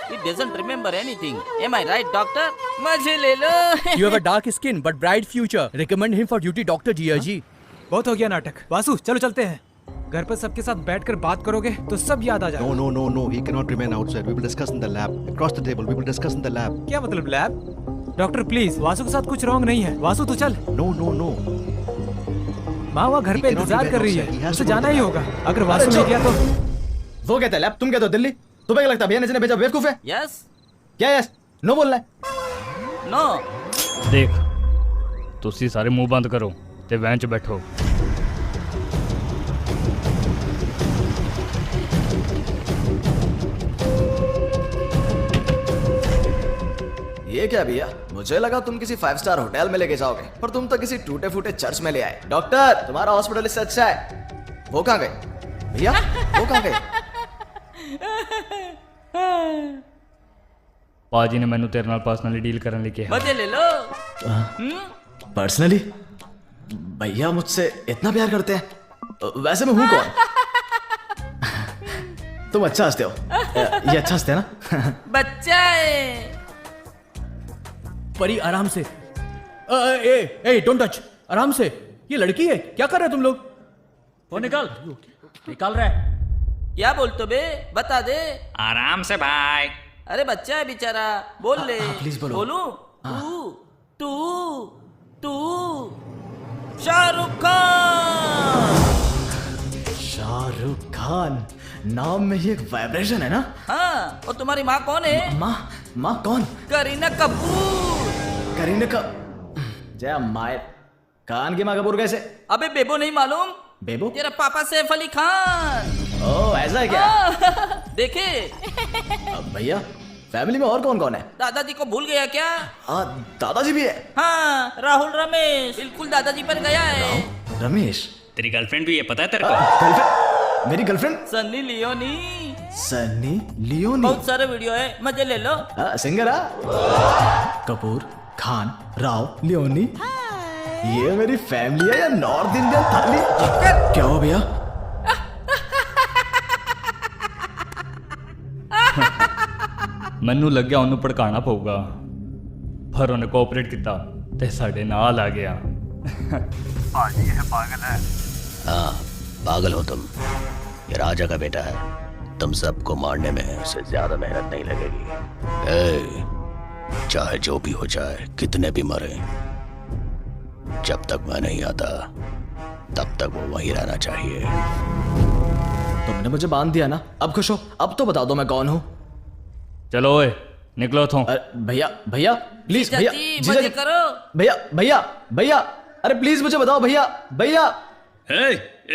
He doesn't remember anything. Am I right, doctor? मजे ले लो। You have a dark skin but bright future. Recommend him for duty, Doctor जिया जी। बहुत हो गया नाटक। वासु, चलो चलते हैं। घर पर सबके साथ बैठकर बात करोगे तो सब याद आ जाएगा। No. He cannot remain outside. We will discuss in the lab. Across the table. We will discuss in the lab. क्या मतलब लैब? डॉक्टर प्लीज, वासु के साथ कुछ रॉन्ग नहीं है। वासु तू चल। No. माँ वहाँ घर पे इंतजार कर रही है, उसे जाना ही होगा। अगर वासु नहीं गया तो वो कहता है लैब, तुम कहते हो दिल्ली। तुम्हें क्या लगता है भैया ने जिन्हें भेजा बेवकूफ है? यस। क्या यस? नो बोलना है। नो। देख, तुसी सारे मुंह बंद करो ते वैन च बैठो। ये क्या भैया? मुझे लगा तुम किसी 5 स्टार होटल में लेके जाओगे, पर तुम तो किसी टूटे फूटे चर्च में ले आए। डॉक्टर, तुम्हारा हॉस्पिटल इससे अच्छा है। वो कहाँ गए भैया? वो कहाँ गए? पाजी ने मैनू तेरे नाल पर्सनली डील करने लिए कहा। मजे ले लो। पर्सनली? भैया मुझसे इतना प्यार करते हैं? वैसे मैं हूँ कौन? तुम अच्छा हंसते हो। ये अच्छा हंसते हैं ना? बच्चा है। परी आराम से। ए डोंट टच। आराम से। ये लड़की है, क्या कर रहे हो तुम लोग? वो निकाल रहे। क्या बोलते बे? बता दे। आराम से भाई। अरे बच्चा है बेचारा, बोल ले। प्लीज बोलो। बोलूं? तू शाहरुख खान। शाहरुख खान नाम में ही एक वाइब्रेशन है ना? हाँ। और तुम्हारी माँ कौन है? माँ कौन? करीना कपूर। करीना का जय माय। खान की माँ कपूर कैसे? अबे बेबो नहीं मालूम? बेबो? तेरा पापा सैफ अली खान। ओह ऐसा है क्या? देखे। भैया फैमिली में और कौन कौन है? दादाजी को भूल गया क्या? दादाजी भी है? हाँ, राहुल रमेश बिल्कुल दादाजी पर गया है। रमेश? तेरी गर्लफ्रेंड भी है पता है तेरे को? मेरी girlfriend? Sunny Leone. Sunny Leone? बहुत सारे वीडियो है, मजे ले लो। सिंगर? कपूर, खान, राव, लियोनी। ये मेरी फैमिली है या नॉर्थ इंडियन थाली? क्या हो भैया? ਮੈਨੂੰ ਲੱਗਿਆ ਉਹਨੂੰ ਭੜਕਾਣਾ ਪਊਗਾ ਪਰ ਉਹਨੇ ਕੋਆਪਰੇਟ ਕੀਤਾ ਤੇ ਸਾਡੇ ਨਾਲ ਆ ਗਿਆ पाजी है पागल है। हाँ पागल हो तुम। ये राजा का बेटा है, तुम सबको मारने में उससे ज्यादा मेहनत नहीं लगेगी। चाहे जो भी हो जाए, कितने भी मरे, जब तक मैं नहीं आता तब तक वो वहीं रहना चाहिए। तुमने मुझे बांध दिया ना, अब खुश हो? अब तो बता दो मैं कौन हूँ। चलो ओए निकलो तुम। भैया भैया प्लीज, भैया मजे जीजा करो। भैया भैया भैया, अरे प्लीज मुझे बताओ भैया भैया।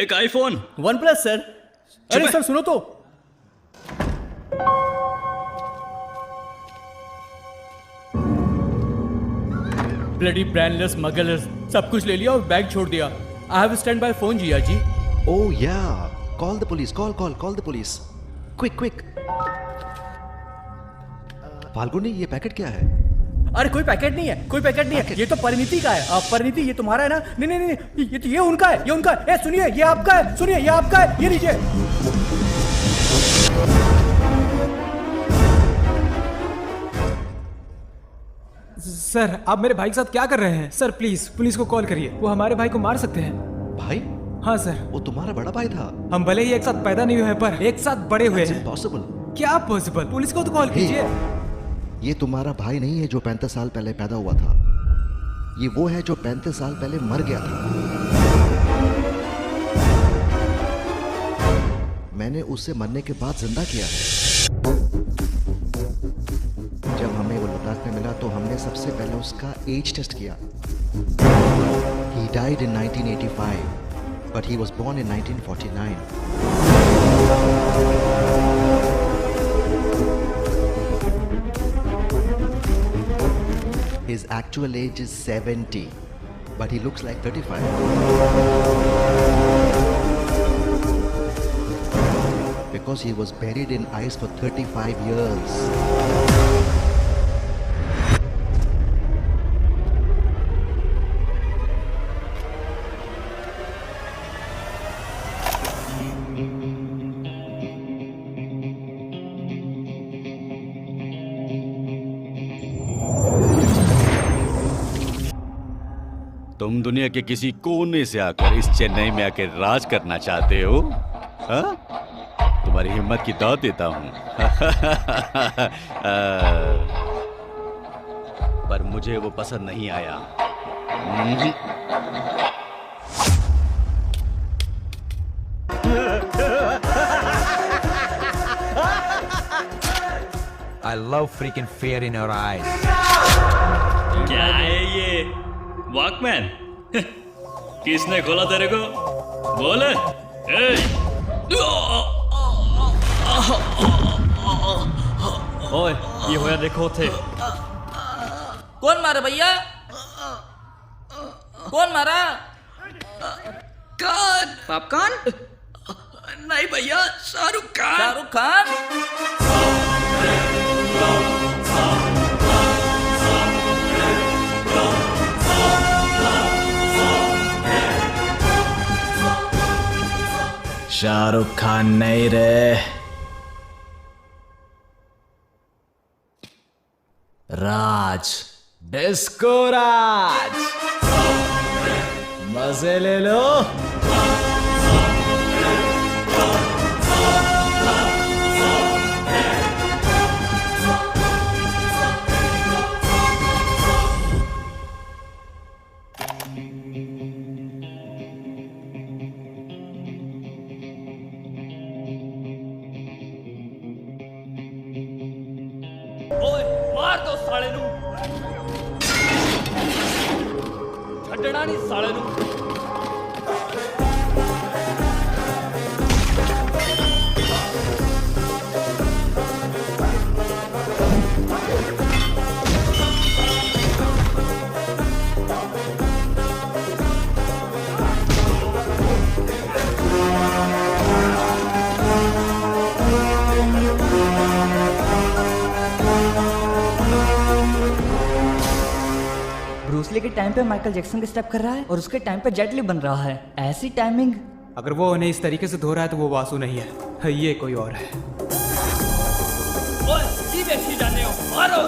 एक आईफोन OnePlus सर। अरे सर सुनो तो। ब्लडी ब्रांडलेस स्मगलर्स, सब कुछ ले लिया और बैग छोड़ दिया। I have standby phone Jiya ji. Oh yeah, call the police, call the police. Quick. Falguni, ये पैकेट क्या है? अरे कोई पैकेट नहीं है, ये तो परिणीति का है। परिणीति ये तुम्हारा है ना? नहीं, ये उनका है, ये उनका है। सुनिए, ये आपका है, ये लीजिए। सर आप मेरे भाई के साथ क्या कर रहे हैं? सर प्लीज पुलिस को कॉल करिए, वो हमारे भाई को मार सकते हैं। भाई? हाँ सर। वो तुम्हारा बड़ा भाई था? हम भले ही एक साथ पैदा नहीं हुए हैं पर एक साथ बड़े हुए हैं। Impossible. क्या पॉसिबल? पुलिस को तो कॉल कीजिए। ये तुम्हारा भाई नहीं है जो 35 साल पहले पैदा हुआ था, ये वो है जो 35 साल पहले मर गया था। मैंने उसे मरने के बाद जिंदा किया है। जब हमें वो लद्दाख में मिला तो हमने सबसे पहले उसका एज टेस्ट किया। He died in 1985, but he was born in 1949. His actual age is 70, but he looks like 35. Because he was buried in ice for 35 years. तुम दुनिया के किसी कोने से आकर इस चेन्नई में आकर राज करना चाहते हो? हाँ? तुम्हारी हिम्मत की दाद देता हूं। पर मुझे वो पसंद नहीं आया। I love freaking fear in your eyes. क्या है ये वॉकमैन? किसने खोला तेरे को? बोले। ओए ये होया देखो थे। कौन मारा भैया? कौन मारा? कौन? पॉपकॉर्न? नहीं भैया, शाहरुख खान। शाहरुख खान नहीं रे, राज, डिस्को राज। मजे ले लो। ओए मार दो साले नू, छड्डना नहीं साले नू। ब्रूसली के टाइम पे माइकल जैक्सन के स्टेप कर रहा है और उसके टाइम पे जेट ली बन रहा है। ऐसी टाइमिंग। अगर वो उन्हें इस तरीके से धो रहा है तो वो वासु नहीं है, ये कोई और है। ओए की देखी जाने हो, मारो।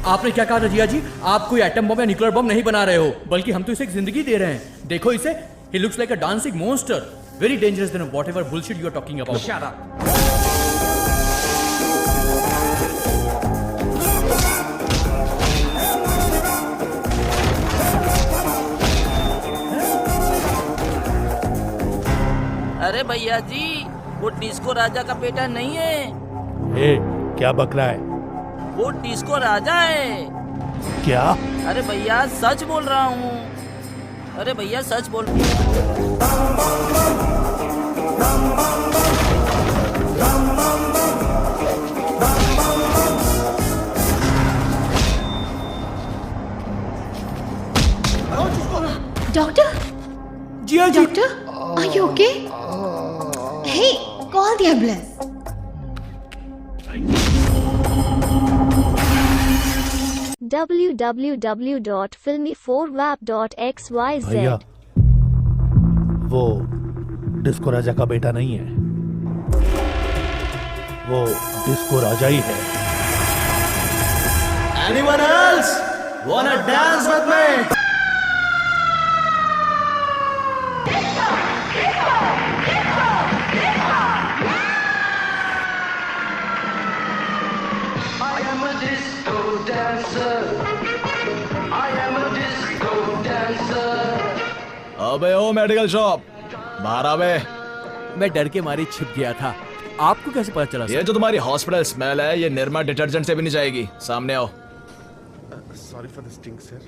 आपने क्या कहा था जिया जी? आप कोई एटम बम या न्यूक्लियर बम नहीं बना रहे हो, बल्कि हम तो इसे एक जिंदगी दे रहे हैं। देखो इसे, he looks like a dancing monster, very dangerous than whatever bullshit you are talking about. Shut up. अरे भैया जी, वो डिस्को राजा का बेटा नहीं है। ए, क्या बक रहा है? वो डिस्को राजा है। क्या? अरे भैया सच बोल रहा हूँ। अरे भैया सच बोल। Doctor? Jiya ji. Doctor, are you okay? Hey, call the ambulance. www.filmy4wap.xyz भैया, वो डिस्को राजा का बेटा नहीं है, वो डिस्को राजा ही है। Anyone else wanna dance with me? अबे ओ मेडिकल शॉप, बाहर आवे। मैं डर के मारे छिप गया था। आपको कैसे पता चला? ये जो तुम्हारी हॉस्पिटल स्मेल है, ये निर्मा डिटर्जेंट से भी नहीं जाएगी। सामने आओ। Sorry for the stink sir.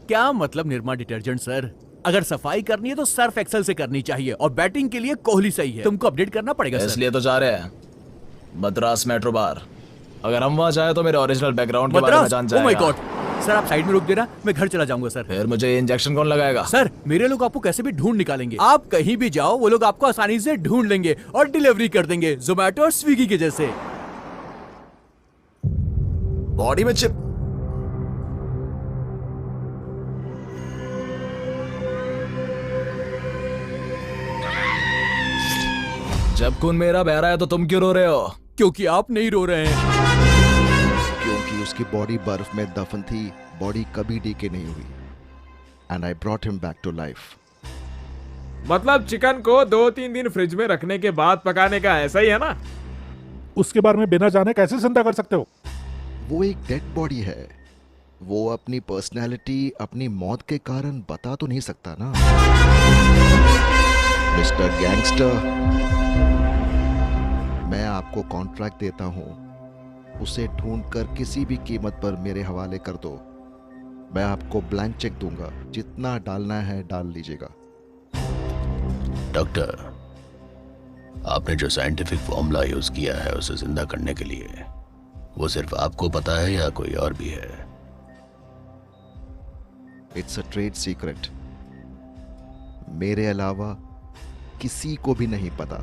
क्या मतलब निर्मा डिटर्जेंट सर? अगर सफाई करनी है तो सर्फ एक्सेल से करनी चाहिए, और बैटिंग के लिए कोहली सही है। तुमको अपडेट करना पड़ेगा सर। इसलिए तो जा रहे हैं मद्रास मेट्रो बार। अगर हम वहाँ जाए तो मेरे ओरिजिनल बैकग्राउंड के बारे में जान जाएगा। Oh my God! सर आप साइड में रोक देना, मैं घर चला जाऊंगा सर। फिर मुझे ये इंजेक्शन कौन लगाएगा? सर मेरे लोग आपको कैसे भी ढूंढ निकालेंगे। आप कहीं भी जाओ वो लोग आपको आसानी से ढूंढ लेंगे और डिलीवरी कर देंगे, जोमेटो और स्विगी के जैसे। बॉडी में चिप। जब खून मेरा बह रहा है तो तुम क्यों रो रहे हो? क्योंकि आप नहीं रो रहे हैं। क्योंकि उसकी बॉडी बर्फ में दफन थी, बॉडी कभी डीके नहीं हुई। And I brought him back to life. मतलब चिकन को 2-3 दिन फ्रिज में रखने के बाद पकाने का ऐसा ही है ना? उसके बारे में बिना जाने कैसे जिंदा कर सकते हो? वो एक डेड बॉडी है। वो अपनी पर्सनैलिटी अपनी मौत के कारण बता तो नहीं सकता ना। मिस्टर गैंगस्टर, मैं आपको कॉन्ट्रैक्ट देता हूं, उसे ढूंढकर किसी भी कीमत पर मेरे हवाले कर दो। मैं आपको ब्लैंक चेक दूंगा, जितना डालना है डाल लीजिएगा। डॉक्टर, आपने जो साइंटिफिक फॉर्मूला यूज किया है उसे जिंदा करने के लिए, वो सिर्फ आपको पता है या कोई और भी है? इट्स अ ट्रेड सीक्रेट, मेरे अलावा किसी को भी नहीं पता।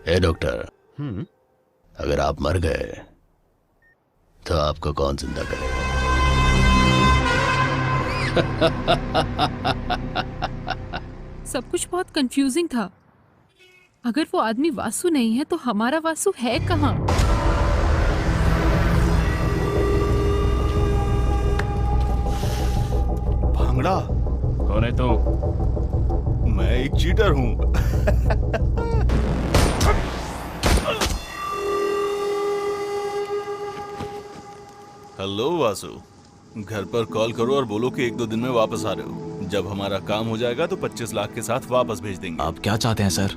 हे डॉक्टर, अगर आप मर गए तो आपको कौन जिंदा करेगा? सब कुछ बहुत कंफ्यूजिंग था। अगर वो आदमी वासु नहीं है तो हमारा वासु है कहाँ? भांगड़ा कौन है तो? मैं एक चीटर हूं। हेलो वासु, घर पर कॉल करो और बोलो कि 1-2 दिन में वापस आ रहे हो। जब हमारा काम हो जाएगा तो 25 लाख के साथ वापस भेज देंगे। आप क्या चाहते हैं सर?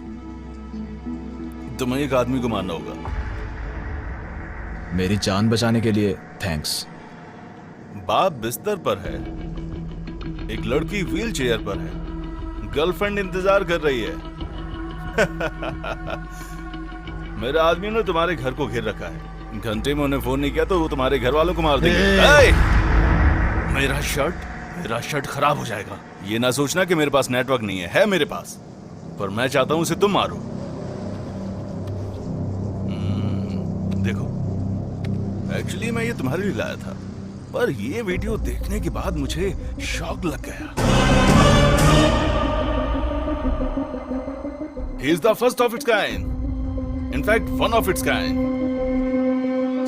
तुम्हें एक आदमी को मारना होगा। मेरी जान बचाने के लिए थैंक्स। बाप बिस्तर पर है, एक लड़की व्हील चेयर पर है, गर्लफ्रेंड इंतजार कर रही है। मेरे आदमी ने तुम्हारे घर को घेर रखा है। घंटे में उन्हें फोन नहीं किया तो वो तुम्हारे घर वालों को मार देंगे। मेरा शर्ट खराब हो जाएगा। ये ना सोचना कि मेरे पास नेटवर्क नहीं है मेरे पास, पर मैं चाहता हूं उसे तुम मारो। देखो, एक्चुअली मैं ये तुम्हारे लिए लाया था, पर ये वीडियो देखने के बाद मुझे शॉक लग गया। He is the first of its kind. In fact, one of its kind.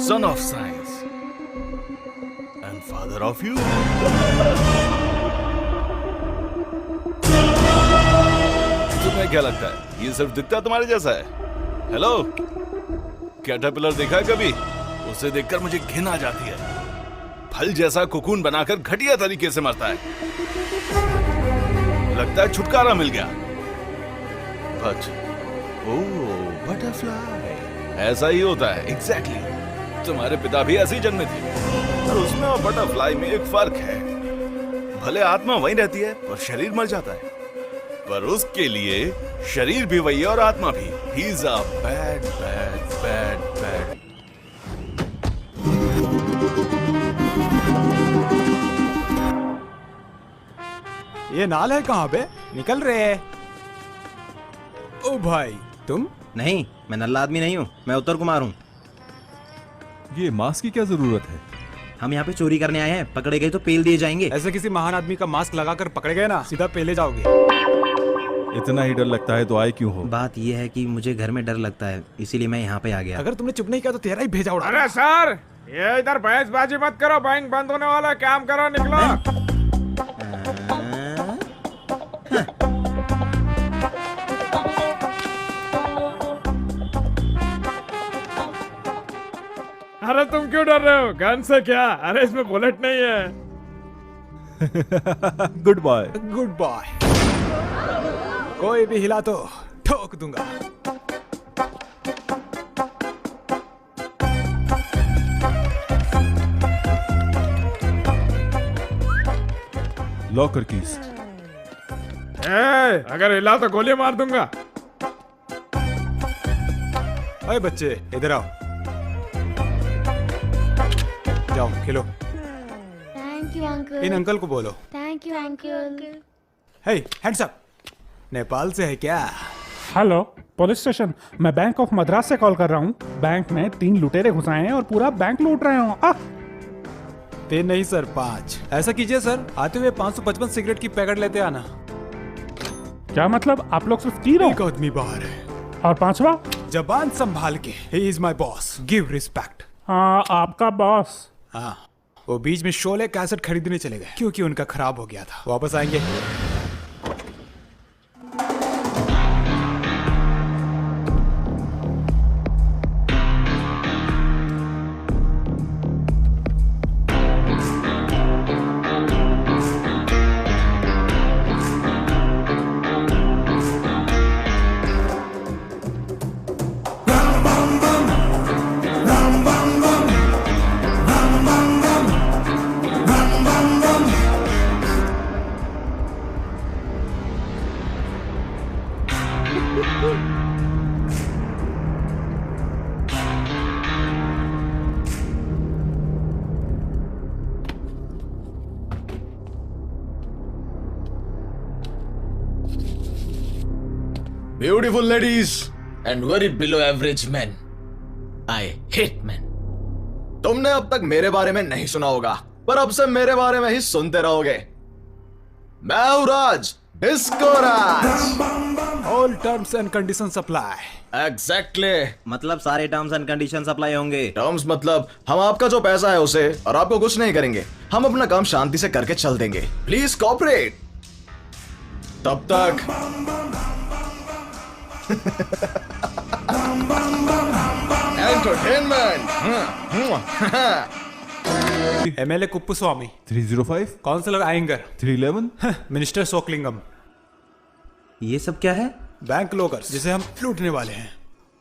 Son of science. And father of you. तुम्हें क्या लगता है ये सिर्फ दिखता तुम्हारे जैसा है? हेलो, कैटरपिलर देखा है कभी? उसे देखकर मुझे घिन आ जाती है। फल जैसा कोकून बनाकर घटिया तरीके से मरता है। लगता है छुटकारा मिल गया। But oh, butterfly. ऐसा ही होता है, एग्जैक्टली। तुम्हारे पिता भी ऐसे ही जन्मे थे। और उसमें और बटरफ्लाई में एक फर्क है। भले आत्मा वहीं रहती है पर शरीर मर जाता है, पर उसके लिए शरीर भी वही है और आत्मा भी। He is a bad, bad, bad, bad. ये नाल है कहाँ पे? निकल रहे हैं। ओ भाई, तुम? नहीं, मैं नल्ला आदमी नहीं हूँ, मैं उत्तर कुमार हूँ। ये मास्क की क्या जरूरत है? हम यहाँ पे चोरी करने आए हैं, पकड़े गए तो पेल दिए जाएंगे। ऐसे किसी महान आदमी का मास्क लगाकर पकड़े गए ना, सीधा पेले जाओगे। इतना ही डर लगता है तो आए क्यों हो? बात ये है कि मुझे घर में डर लगता है, इसीलिए मैं यहाँ पे आ गया। अगर तुमने चुप नहीं किया तो तेरा ही भेजा उड़ा। अरे सर, ये इधर बहसबाजी मत करो, बैंक बंद होने वाला, काम करो, निकलो। अरे तुम क्यों डर रहे हो? गन से क्या? अरे इसमें बुलेट नहीं है। Goodbye. Goodbye. कोई भी हिला तो ठोक दूंगा। Locker keys. अगर हिला तो गोली मार दूंगा। अरे बच्चे, इधर आओ, जाओ खेलो। Thank you uncle. इन अंकल को बोलो। Thank you uncle. Hey, hands up. Nepal से है क्या? Hello, police station. मैं बैंक ऑफ मद्रास से कॉल कर रहा हूँ। बैंक में 3 लुटेरे घुस आए हैं और पूरा बैंक लूट रहे हो। 3 नहीं सर, 5। ऐसा कीजिए सर, आते हुए 555 सिगरेट की पैकेट लेते आना। क्या मतलब? आप लोग सिर्फ 3 हो? एक आदमी बाहर है। और 5वां? जबान संभाल के। He is my boss. Give respect. हाँ, आपका बॉस। हाँ, वो बीच में शोले कैसेट खरीदने चले गए क्योंकि उनका खराब हो गया था। वापस आएंगे। Beautiful ladies and very below average men. I hate men. तुमने अब तक मेरे बारे में नहीं सुना होगा, पर अब से मेरे बारे में ही सुनते रहोगे। मैं हूं Raj, disco Raj. All terms and conditions apply. Exactly. मतलब सारे टर्म्स एंड कंडीशंस अप्लाई होंगे। टर्म्स मतलब हम आपका जो पैसा है उसे और आपको कुछ नहीं करेंगे। हम अपना काम शांति से करके चल देंगे। Please cooperate. तब तक एंटरटेनमेंट। एमएलए कुप्पू स्वामी 305, काउंसलर आयंगर 311, मिनिस्टर सोकलिंगम। ये सब क्या है? बैंक लॉकर्स, जिसे हम लूटने वाले हैं।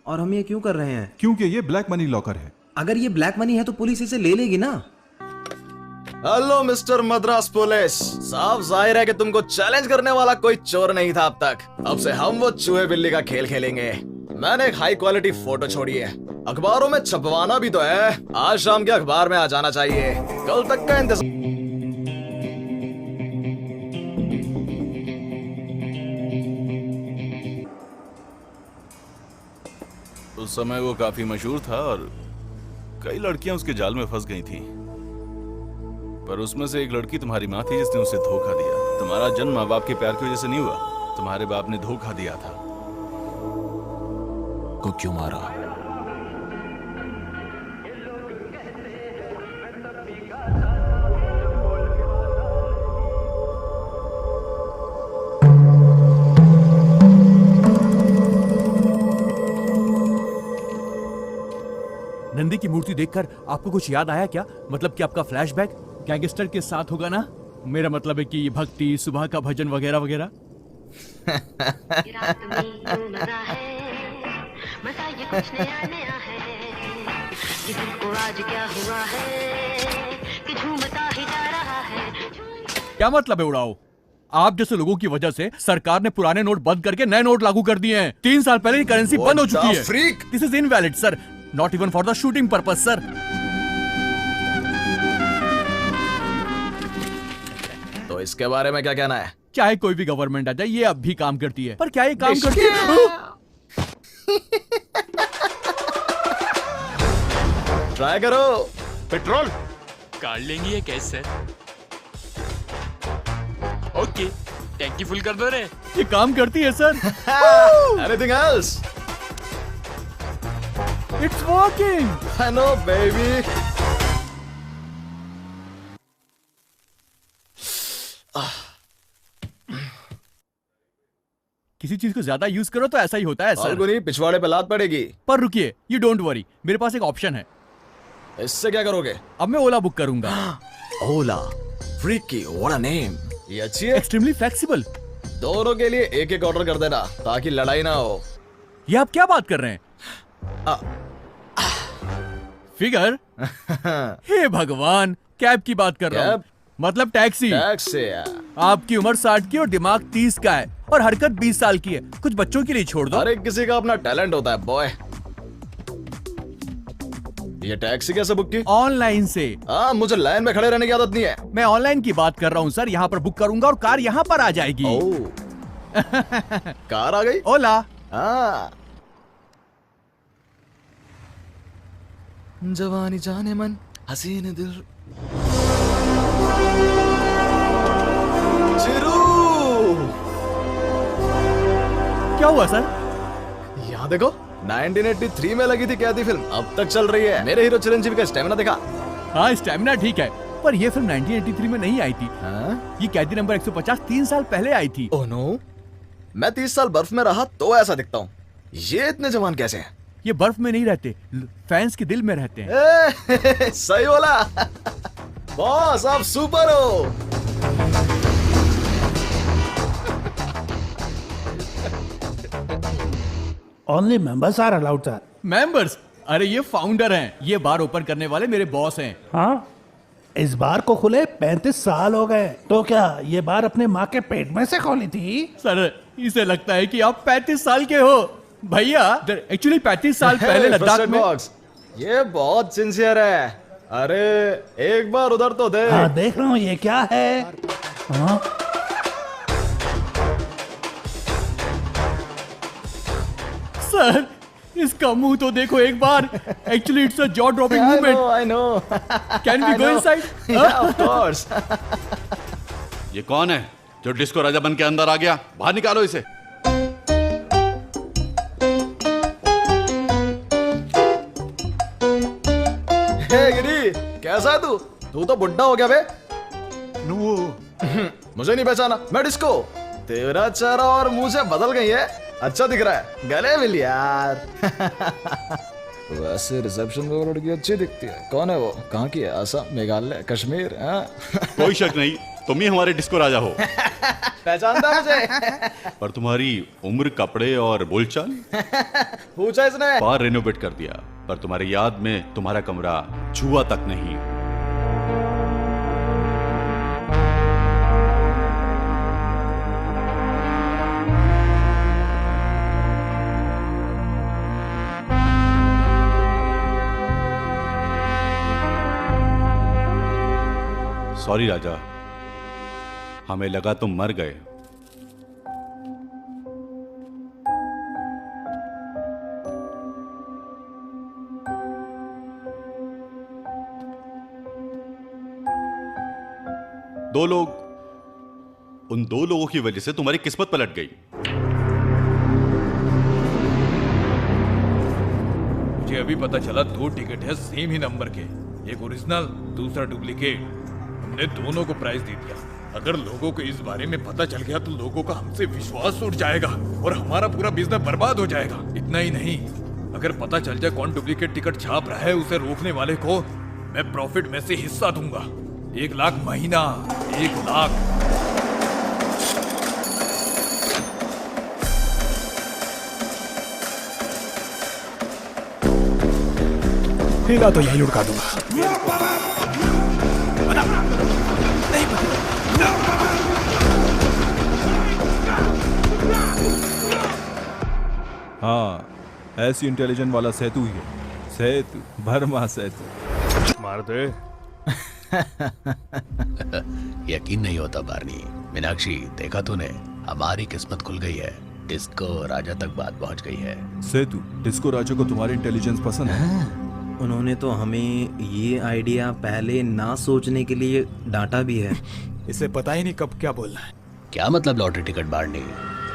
और हम ये क्यों कर रहे हैं? क्योंकि ये ब्लैक मनी लॉकर है। अगर ये ब्लैक मनी है तो पुलिस इसे ले लेगी ना। Hello mister Madras police. साफ जाहिर है कि तुमको चैलेंज करने वाला कोई चोर नहीं था अब तक। अब से हम वो चूहे बिल्ली का खेल खेलेंगे। मैंने एक हाई क्वालिटी फोटो छोड़ी है, अखबारों में छपवाना भी तो है। आज शाम के अखबार में आ जाना चाहिए। कल तक का इंतजार। उस समय वो काफी मशहूर था और कई लड़कियां उसके जाल में फंस गई थी, पर उसमें से एक लड़की तुम्हारी माँ थी जिसने उसे धोखा दिया। तुम्हारा जन्म माँ बाप के प्यार की वजह से नहीं हुआ, तुम्हारे बाप ने धोखा दिया था। को क्यों मारा? नंदी की मूर्ति देखकर आपको कुछ याद आया क्या? मतलब कि आपका फ्लैशबैक गैंगस्टर के साथ होगा ना? मेरा मतलब है कि ये भक्ति, सुबह का भजन वगैरह वगैरह। क्या मतलब है उड़ाओ? आप जैसे लोगों की वजह से सरकार ने पुराने नोट बंद करके नए नोट लागू कर दिए हैं। 3 साल पहले करेंसी बंद हो चुकी है। This is invalid sir, not even for the shooting purpose sir. तो इसके बारे में क्या कहना है? चाहे कोई भी गवर्नमेंट आ जाए, ये अब भी काम करती है। पर क्या ये काम करती है? ट्राई करो। पेट्रोल काट लेंगे ये कैसे? ओके, टैंकी फुल कर दो रे। ये काम करती है sir. Anything else? It's working. I know baby. किसी चीज को ज्यादा यूज करो तो ऐसा ही होता है सर। नहीं, पिछवाड़े पे लात पड़ेगी। पर रुकिए, यू डोंट वरी, मेरे पास एक ऑप्शन है। इससे क्या करोगे? अब मैं ओला बुक करूंगा। ओला, फ्रीकी, व्हाट अ नेम। ये अच्छी है। Extremely flexible. दोनों के लिए एक एक ऑर्डर कर देना ताकि लड़ाई ना हो। ये आप क्या बात कर रहे हैं? फिगर? हे भगवान, कैब की बात कर रहा हूँ। मतलब टैक्सी। टैक्सी। आपकी उम्र 60 की और दिमाग 30 का है और हरकत 20 साल की है। कुछ बच्चों के लिए छोड़ दो। हर एक किसी का अपना टैलेंट होता है बॉय। ये टैक्सी कैसे बुक की? ऑनलाइन से। मुझे लाइन में खड़े रहने की आदत नहीं है। मैं ऑनलाइन की बात कर रहा हूँ सर। यहाँ पर बुक करूंगा और कार यहाँ पर आ जाएगी। कार आ गई? ओला। जवानी जाने मन, हसीन दिल। चिरू! क्या हुआ सर? यहाँ देखो, 1983 में लगी थी कैदी फिल्म, अब तक चल रही है। मेरे हीरो चिरंजीवी का स्टैमिना देखा? हाँ, स्टैमिना ठीक है, पर ये फिल्म 1983 में नहीं आई थी। ये कैदी नंबर 150 3 साल पहले आई थी। ओह नो, मैं 30 साल बर्फ में रहा तो ऐसा दिखता हूँ। ये इतने जवान कैसे हैं? ये बर्फ में नहीं रहते, फैंस के दिल में रहते हैं। सही बोला बॉस, आप सुपर हो। Only members are allowed sir. Members? अरे ये फाउंडर हैं, ये बार ओपन करने वाले मेरे बॉस हैं। हाँ, इस बार को खुले 35 साल हो गए। तो क्या ये बार अपने माँ के पेट में से खोली थी? सर, इसे लगता है कि आप 35 साल के हो। भैया, एक्चुअली 35 साल पहले लद्दाख में। ये बहुत सिंसियर है। अरे एक बार उधर तो दे। हाँ, देख रहा हूँ। ये क्या है? हाँ? सर, इसका मुंह तो देखो एक बार। Actually it's a jaw dropping movement. I know. Can we go inside? Yeah, of course. ये कौन है जो डिस्को राजा बन के अंदर आ गया? बाहर निकालो इसे। गिरी, कैसा है तू? तू तो बुड्ढा हो गया बे। मुझे नहीं पहचाना, मैं डिस्को। तेरा चेहरा और मुंह से बदल गई है। अच्छा दिख रहा है, गले मिल यार। वैसे रिसेप्शन में वो लड़की अच्छी दिखती है। कौन है वो? कहाँ की है? असम, मेघालय, कश्मीर? कोई शक नहीं, तुम ही हमारे डिस्को राजा हो। पहचानता मुझे? पर तुम्हारी उम्र, कपड़े और बोलचाल पूछा इसने? बार रेनोवेट कर दिया, पर तुम्हारी याद में तुम्हारा कमरा छुआ तक नहीं। सॉरी राजा, हमें लगा तुम मर गए। उन दो लोगों की वजह से तुम्हारी किस्मत पलट गई। अभी पता चला 2 टिकट है सेम ही नंबर के, एक ओरिजिनल दूसरा डुप्लीकेट। हमने दोनों को प्राइस दे दिया। अगर लोगों को इस बारे में पता चल गया तो लोगों का हमसे विश्वास उठ जाएगा और हमारा पूरा बिजनेस बर्बाद हो जाएगा। इतना ही नहीं, अगर पता चल जाए कौन डुप्लीकेट टिकट छाप रहा है, उसे रोकने वाले को मैं प्रॉफिट में से हिस्सा दूंगा। 1 लाख महीना, 1 लाख। हिला तो यही लुढ़का दूंगा। हाँ, ऐसी इंटेलिजेंट वाला सेतु ही है। सेतु, वर्मा सेतु। मार दे। यकीन नहीं होता बार्नी। मीनाक्षी, देखा तूने, हमारी किस्मत खुल गई है। डिस्को राजा तक बात पहुंच गई है। सेतु, डिस्को राजा को तुम्हारी इंटेलिजेंस पसंद है? उन्होंने तो हमें ये आइडिया पहले ना सोचने के लिए डांटा भी है। इसे पता ही नहीं कब क्या बोलना है। क्या मतलब लॉटरी टिकट बार्नी?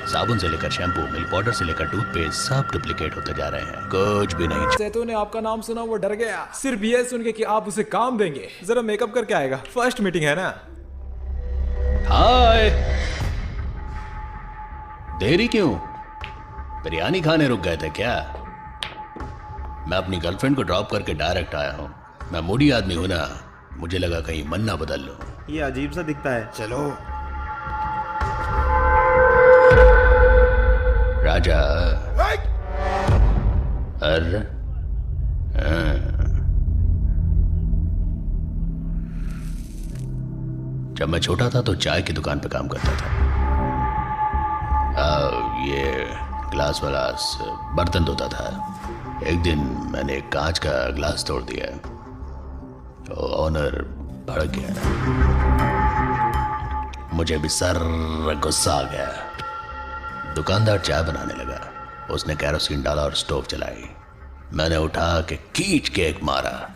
साबुन से लेकर शैम्पू, मिल्क पाउडर से लेकर टूथपेस्ट, सब डुप्लीकेट होते जा रहे हैं, कुछ भी नहीं। सेतु ने आपका नाम सुना, वो डर गया सिर्फ ये सुन के कि आप उसे काम देंगे। जरा मेकअप करके आएगा, फर्स्ट मीटिंग है ना। हाय, देरी क्यों? बिरयानी खाने रुक गए थे क्या? मैं अपनी गर्लफ्रेंड को ड्रॉप करके डायरेक्ट आया हूँ। मैं मूडी आदमी हूं ना, मुझे लगा कहीं मन ना बदल लो। ये अजीब सा दिखता है। चलो राजा। अरे जब मैं छोटा था तो चाय की दुकान पे काम करता था। ये ग्लास वाला बर्तन धोता था। एक दिन मैंने एक कांच का ग्लास तोड़ दिया तो ऑनर भड़क गया। मुझे भी सर गुस्सा आ गया। दुकानदार चाय बनाने लगा। उसने कैरोसिन डाला और स्टोव चलाई। मैंने उठा के खींच के एक मारा,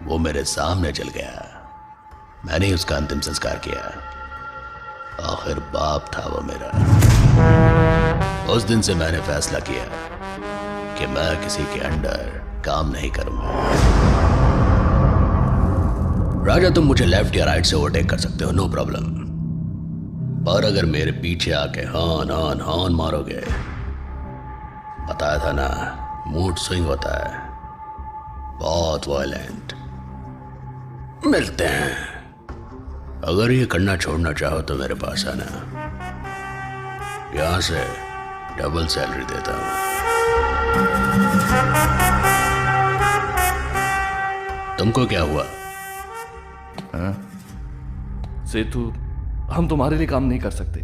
वो मेरे सामने जल गया। मैंने ही उसका अंतिम संस्कार किया। आखिर बाप था वो मेरा। उस दिन से मैंने फैसला किया कि मैं किसी के अंडर काम नहीं करूंगा। राजा, तुम मुझे लेफ्ट या राइट से ओवरटेक कर सकते हो, नो प्रॉब्लम। और अगर मेरे पीछे आके हान हान हान मारोगे, बताया था ना, मूड स्विंग होता है, बहुत वायलेंट। मिलते हैं। अगर ये करना छोड़ना चाहो तो मेरे पास आना, यहां से डबल सैलरी देता हूं। तुमको क्या हुआ? सेतु, हम तुम्हारे लिए काम नहीं कर सकते।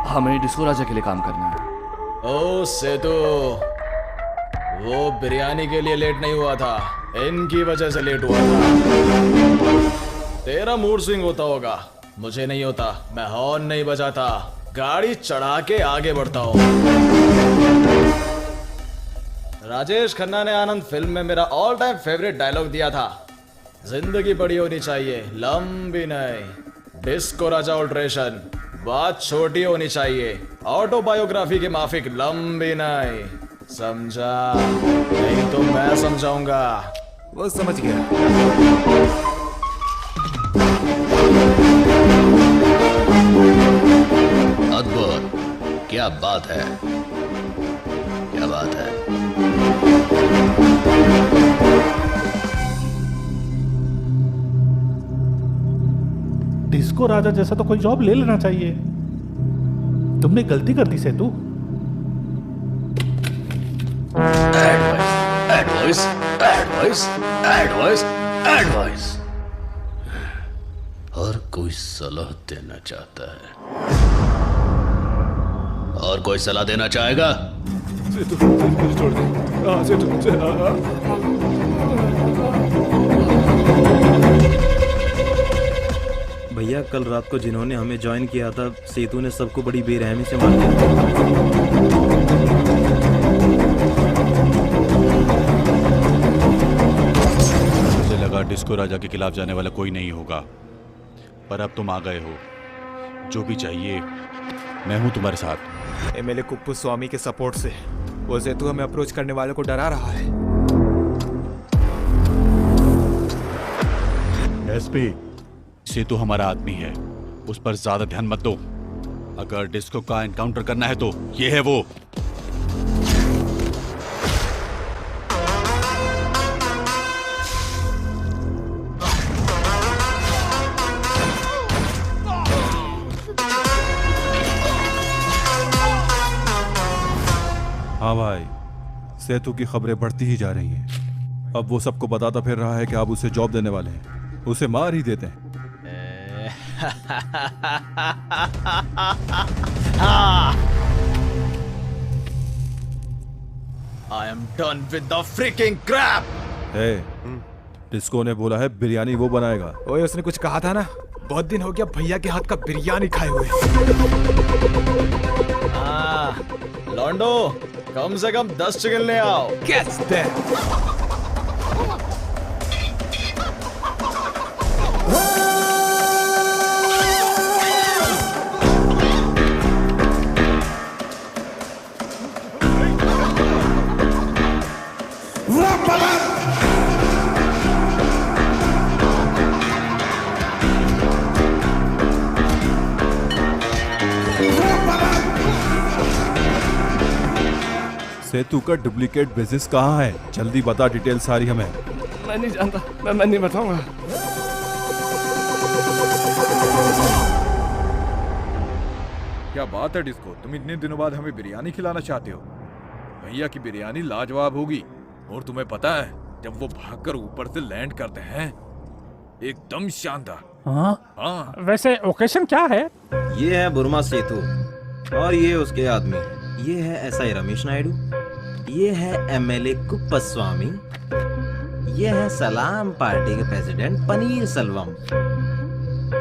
हमें डिस्को राजा के लिए काम करना है। ओ सेतु, वो बिरयानी के लिए लेट नहीं हुआ था, इनकी वजह से लेट हुआ था। तेरा मूड स्विंग होता होगा, मुझे नहीं होता। मैं हॉर्न नहीं बजाता, गाड़ी चढ़ा के आगे बढ़ता हूँ। राजेश खन्ना ने आनंद फिल्म में मेरा ऑल टाइम फेवरेट डायलॉग दिया था, जिंदगी बड़ी होनी चाहिए, लंबी नहीं। डिस्को राजा अल्ट्रेशन, बात छोटी होनी चाहिए। ऑटोबायोग्राफी की माफिक, लंबी नहीं। समझा? नहीं तो मैं समझाऊंगा। वो समझ गया। अद्भुत, क्या बात है, क्या बात है। डिस्को राजा जैसा तो कोई जॉब ले लेना चाहिए। तुमने गलती कर दी Setu. Advice, advice, advice, advice. और कोई सलाह देना चाहता है? और कोई सलाह देना चाहेगा? सेतु, छोड़ दे। सेतु, भैया, कल रात को जिन्होंने हमें ज्वाइन किया था, सेतु ने सबको बड़ी बेरहमी से मार दिया। मुझे लगा डिस्को राजा के खिलाफ जाने वाला कोई नहीं होगा, पर अब तुम आ गए हो। जो भी चाहिए मैं हूं तुम्हारे साथ। एमएलए कुप्पू स्वामी के सपोर्ट से वो सेतु हमें अप्रोच करने वालों को डरा रहा है। एसपी, सेतु हमारा आदमी है, उस पर ज्यादा ध्यान मत दो। अगर डिस्को का एनकाउंटर करना है तो ये है वो। हाँ भाई, सेतु की खबरें बढ़ती ही जा रही हैं। अब वो सबको बताता फिर रहा है कि आप उसे जॉब देने वाले हैं, उसे मार ही देते हैं। I am done with the freaking crap. Disco ने बोला है बिरयानी वो बनाएगा। ओए, उसने कुछ कहा था ना, बहुत दिन हो गया भैया के हाथ का बिरयानी खाए हुए। लॉन्डो, कम से कम 10 चिकन ले आओ। Catch that. सेतु का डुप्लीकेट बिजनेस कहाँ है? जल्दी बता डिटेल सारी हमें। मैं नहीं जानता, मैं नहीं बताऊंगा। क्या बात है डिस्को, तुम इतने दिनों बाद हमें बिरयानी खिलाना चाहते हो? भैया की बिरयानी लाजवाब होगी। और तुम्हें पता है, जब वो भागकर ऊपर से लैंड करते हैं, एकदम शानदार। हाँ? वैसे ओकेशन क्या है? ये है बुर्मा सेतु और ये उसके आदमी। ये है एसआई रमेश नायडू, ये है एमएलए कुप्पस्वामी, ये है सलाम पार्टी के प्रेसिडेंट पनीर सेल्वम।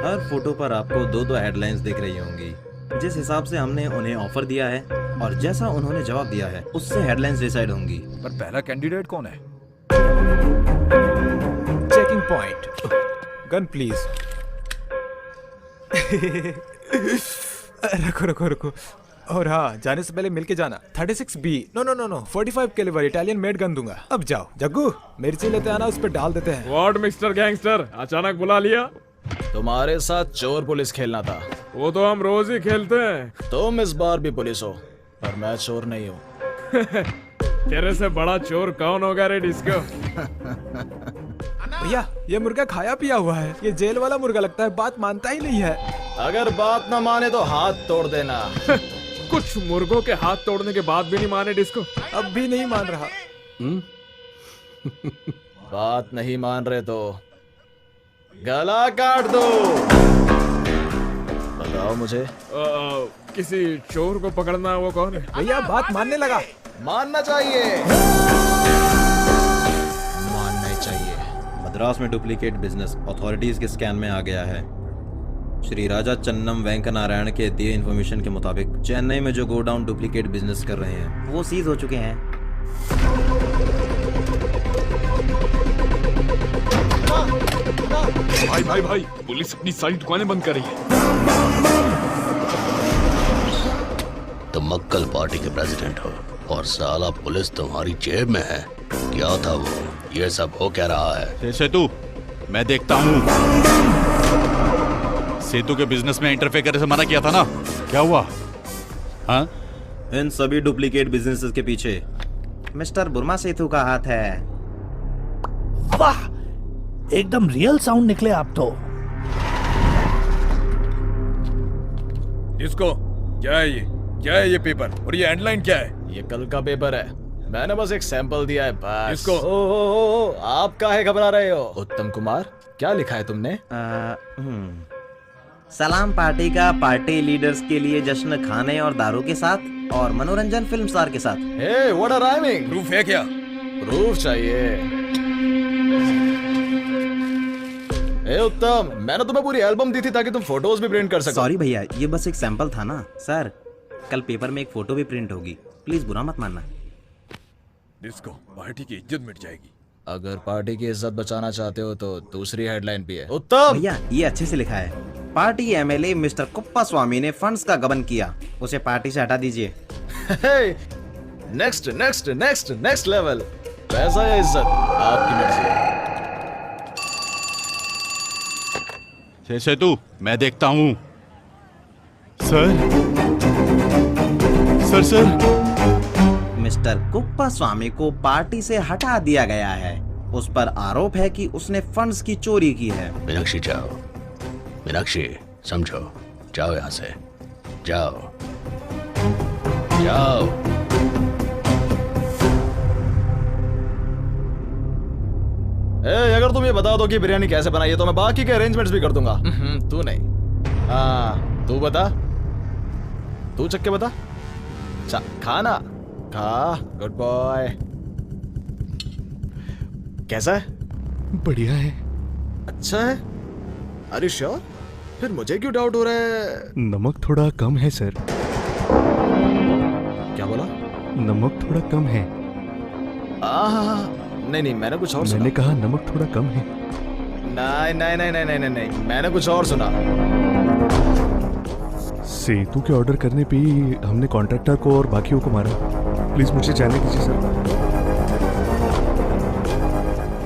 हर फोटो पर आपको दो हेडलाइंस दिख रही होंगी। जिस हिसाब से हमने उन्हें ऑफर दिया है और जैसा उन्होंने जवाब दिया है, उससे हेडलाइंस डिसाइड होंगी। पर पहला कैंडिडेट कौन है? Checking point. Gun please. रुको रुको रुको। और हाँ, जाने से पहले मिलके जाना। 36B। No 45 calibre Italian made gun दूंगा। अब जाओ। जग्गू, मिर्ची लेते आना, उस पर डाल देते हैं। व्हाट मिस्टर गैंगस्टर, अचानक बुला लिया? तुम्हारे साथ चोर पुलिस खेलना था। वो तो हम रोज ही खेलते हैं। तुम इस बार भी पुलिस हो, पर मैं चोर नहीं हूँ। तेरे से बड़ा चोर कौन होगा रे डिस्को? भैया, ये मुर्गा खाया पिया हुआ है। ये जेल वाला मुर्गा लगता है, बात मानता ही नहीं है। अगर बात ना माने तो हाथ तोड़ देना। कुछ मुर्गों के हाथ तोड़ने के बाद भी नहीं माने डिस्को? अब भी नहीं मान रहा। बात नहीं मान रहे तो गला काट दो। बताओ मुझे। किसी चोर को पकड़ना, वो कौन है? भैया, बात मानने लगा। मानना चाहिए। मानना चाहिए। मद्रास में डुप्लीकेट बिजनेस अथॉरिटीज के स्कैन में आ गया है। श्री राजा चन्नम वेंकट नारायण के दिए इन्फॉर्मेशन के मुताबिक चेन्नई में जो गोडाउन डुप्लीकेट बिजनेस कर रहे हैं, वो सीज हो चुके हैं। भाई, पुलिस अपनी सारी दुकानें बंद कर रही है। तुम मक्कल पार्टी के प्रेसिडेंट हो और साला पुलिस तुम्हारी जेब में है। क्या था वो? ये सब हो क्या रहा है? सेतु, मैं देखता हूँ। सेतु के बिजनेस में इंटरफेयर करने से मना किया था ना, क्या हुआ? हाँ? इन सभी डुप्लीकेट बिजनेसेस के पीछे मिस्टर बुर्मा सेतु का हाथ है। वाह, एकदम रियल साउंड निकले आप तो। इसको क्या है ये? क्या है ये पेपर? और ये हेडलाइन क्या है? ये कल का पेपर है, मैंने बस एक सैंपल दिया है बस। इसको ओ, आप काहे घबरा रहे हो? उत्तम कुमार, क्या लिखा है तुमने? सलाम पार्टी का पार्टी लीडर्स के लिए जश्न खाने और दारू के साथ और मनोरंजन फिल्म स्टार के साथ। हे, व्हाट अ राइमिंग। प्रूफ है क्या? प्रूफ चाहिए। ए उत्तम, मैंने तुम्हें पूरी एल्बम दी थी ताकि तुम फोटोज भी प्रिंट कर सको। सॉरी भैया, ये बस एक सैंपल था ना। सर, कल पेपर में एक फोटो भी प्रिंट होगी, प्लीज बुरा मत मानना। डिस्को, पार्टी की इज्जत मिट जाएगी। अगर पार्टी की इज्जत बचाना चाहते हो तो दूसरी हेडलाइन भी है। उत्तम भैया, ये अच्छे से लिखा है। पार्टी एमएलए मिस्टर कुप्पा स्वामी ने फंड्स का गबन किया, उसे पार्टी से हटा दीजिए। Next next next next level. पैसा या इज्जत, आपकी मर्जी। सेतु, मैं देखता हूं। सर सर सर मिस्टर कुप्पा स्वामी को पार्टी से हटा दिया गया है। उस पर आरोप है कि उसने फंड्स की चोरी की है। मीनाक्षी जाओ, मीनाक्षी समझो, जाओ यहां से, जाओ जाओ। अगर तुम ये बता दो कि बिरयानी कैसे बनाई है तो मैं बाकी के अरेंजमेंट्स भी कर दूंगा। तू नहीं, हाँ तू बता, तू चक्के बता। खाना खा, गुड बॉय। कैसा है? बढ़िया है। अच्छा है? अरे श्योर? फिर मुझे क्यों डाउट हो रहा है? नमक थोड़ा कम है सर। क्या बोला? नमक थोड़ा कम है। नहीं मैंने कुछ और सुना। मैंने कहा नमक थोड़ा कम है। नहीं मैंने कुछ और सुना। सेतु के ऑर्डर करने पे ही हमने कॉन्ट्रैक्टर को और बाकियों को मारा। प्लीज मुझे जाने दीजिए सर।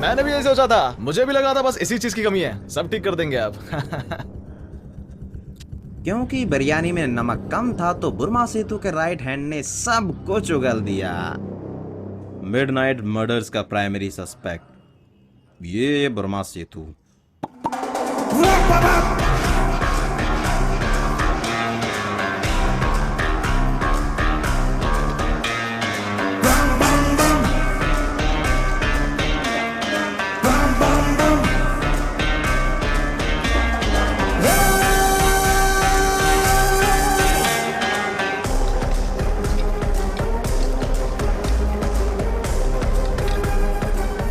मैंने भी यही सोचा था, मुझे भी लगा था बस इसी चीज की कमी है। सब ठीक कर देंगे आप। क्योंकि बिरयानी में नमक कम था तो बुर्मा सेतु के राइट हैंड ने सब कुछ उगल दिया। मिडनाइट मर्डर्स का प्राइमरी सस्पेक्ट ये बुर्मा सेतु।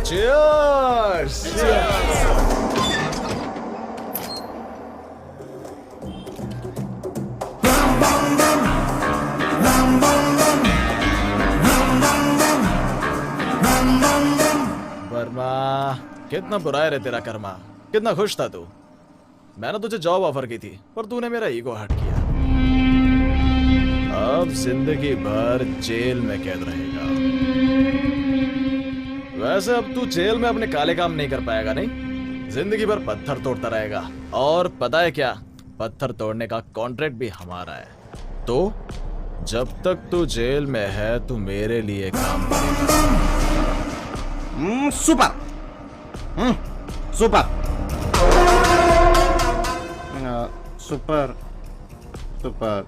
Cheers! वर्मा, कितना बुरा है रे तेरा कर्मा। कितना खुश था तू। मैंने तुझे जॉब ऑफर की थी पर तूने मेरा ईगो हर्ट किया। अब जिंदगी भर जेल में कैद रहेगा। वैसे अब तू जेल में अपने काले काम नहीं कर पाएगा, नहीं? जिंदगी भर पत्थर तोड़ता रहेगा। और पता है क्या, पत्थर तोड़ने का कॉन्ट्रैक्ट भी हमारा है। तो जब तक तू जेल में है तू मेरे लिए काम करेगा। Super super super super.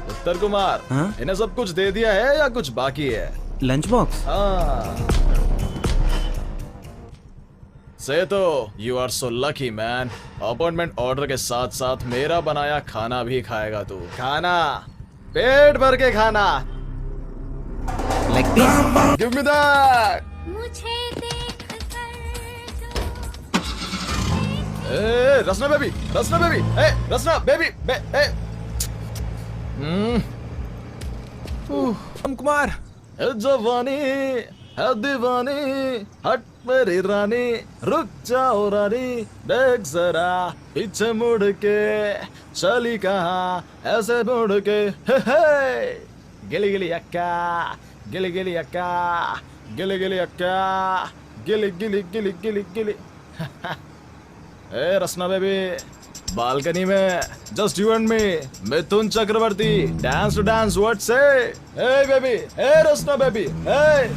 Uttar Kumar, इन्हें सब कुछ दे दिया है या कुछ बाकी है? Lunch box. से तो you are so lucky man. Appointment order के साथ साथ मेरा बनाया खाना भी खाएगा तू। खाना, पेट भर के खाना। Like this? Give me that. Rasna baby, Rasna baby, Rasna baby, Kumar. जवानी है दीवानी, हट मेरी रानी, रुक जाओ रानी, देख जरा पीछे मुड़ के, चली कहाँ ऐसे मुड़ के। हे गिली गिली अक्का, गिली गिली अक्का, गिली गिली अक्का, गिली गिली गिली गिली गिली। ए रसना बेबी, बालकनी में just you and me, Mithun Chakraborty, dance to dance, what say? ए बेबी, ए रसना बेबी, ए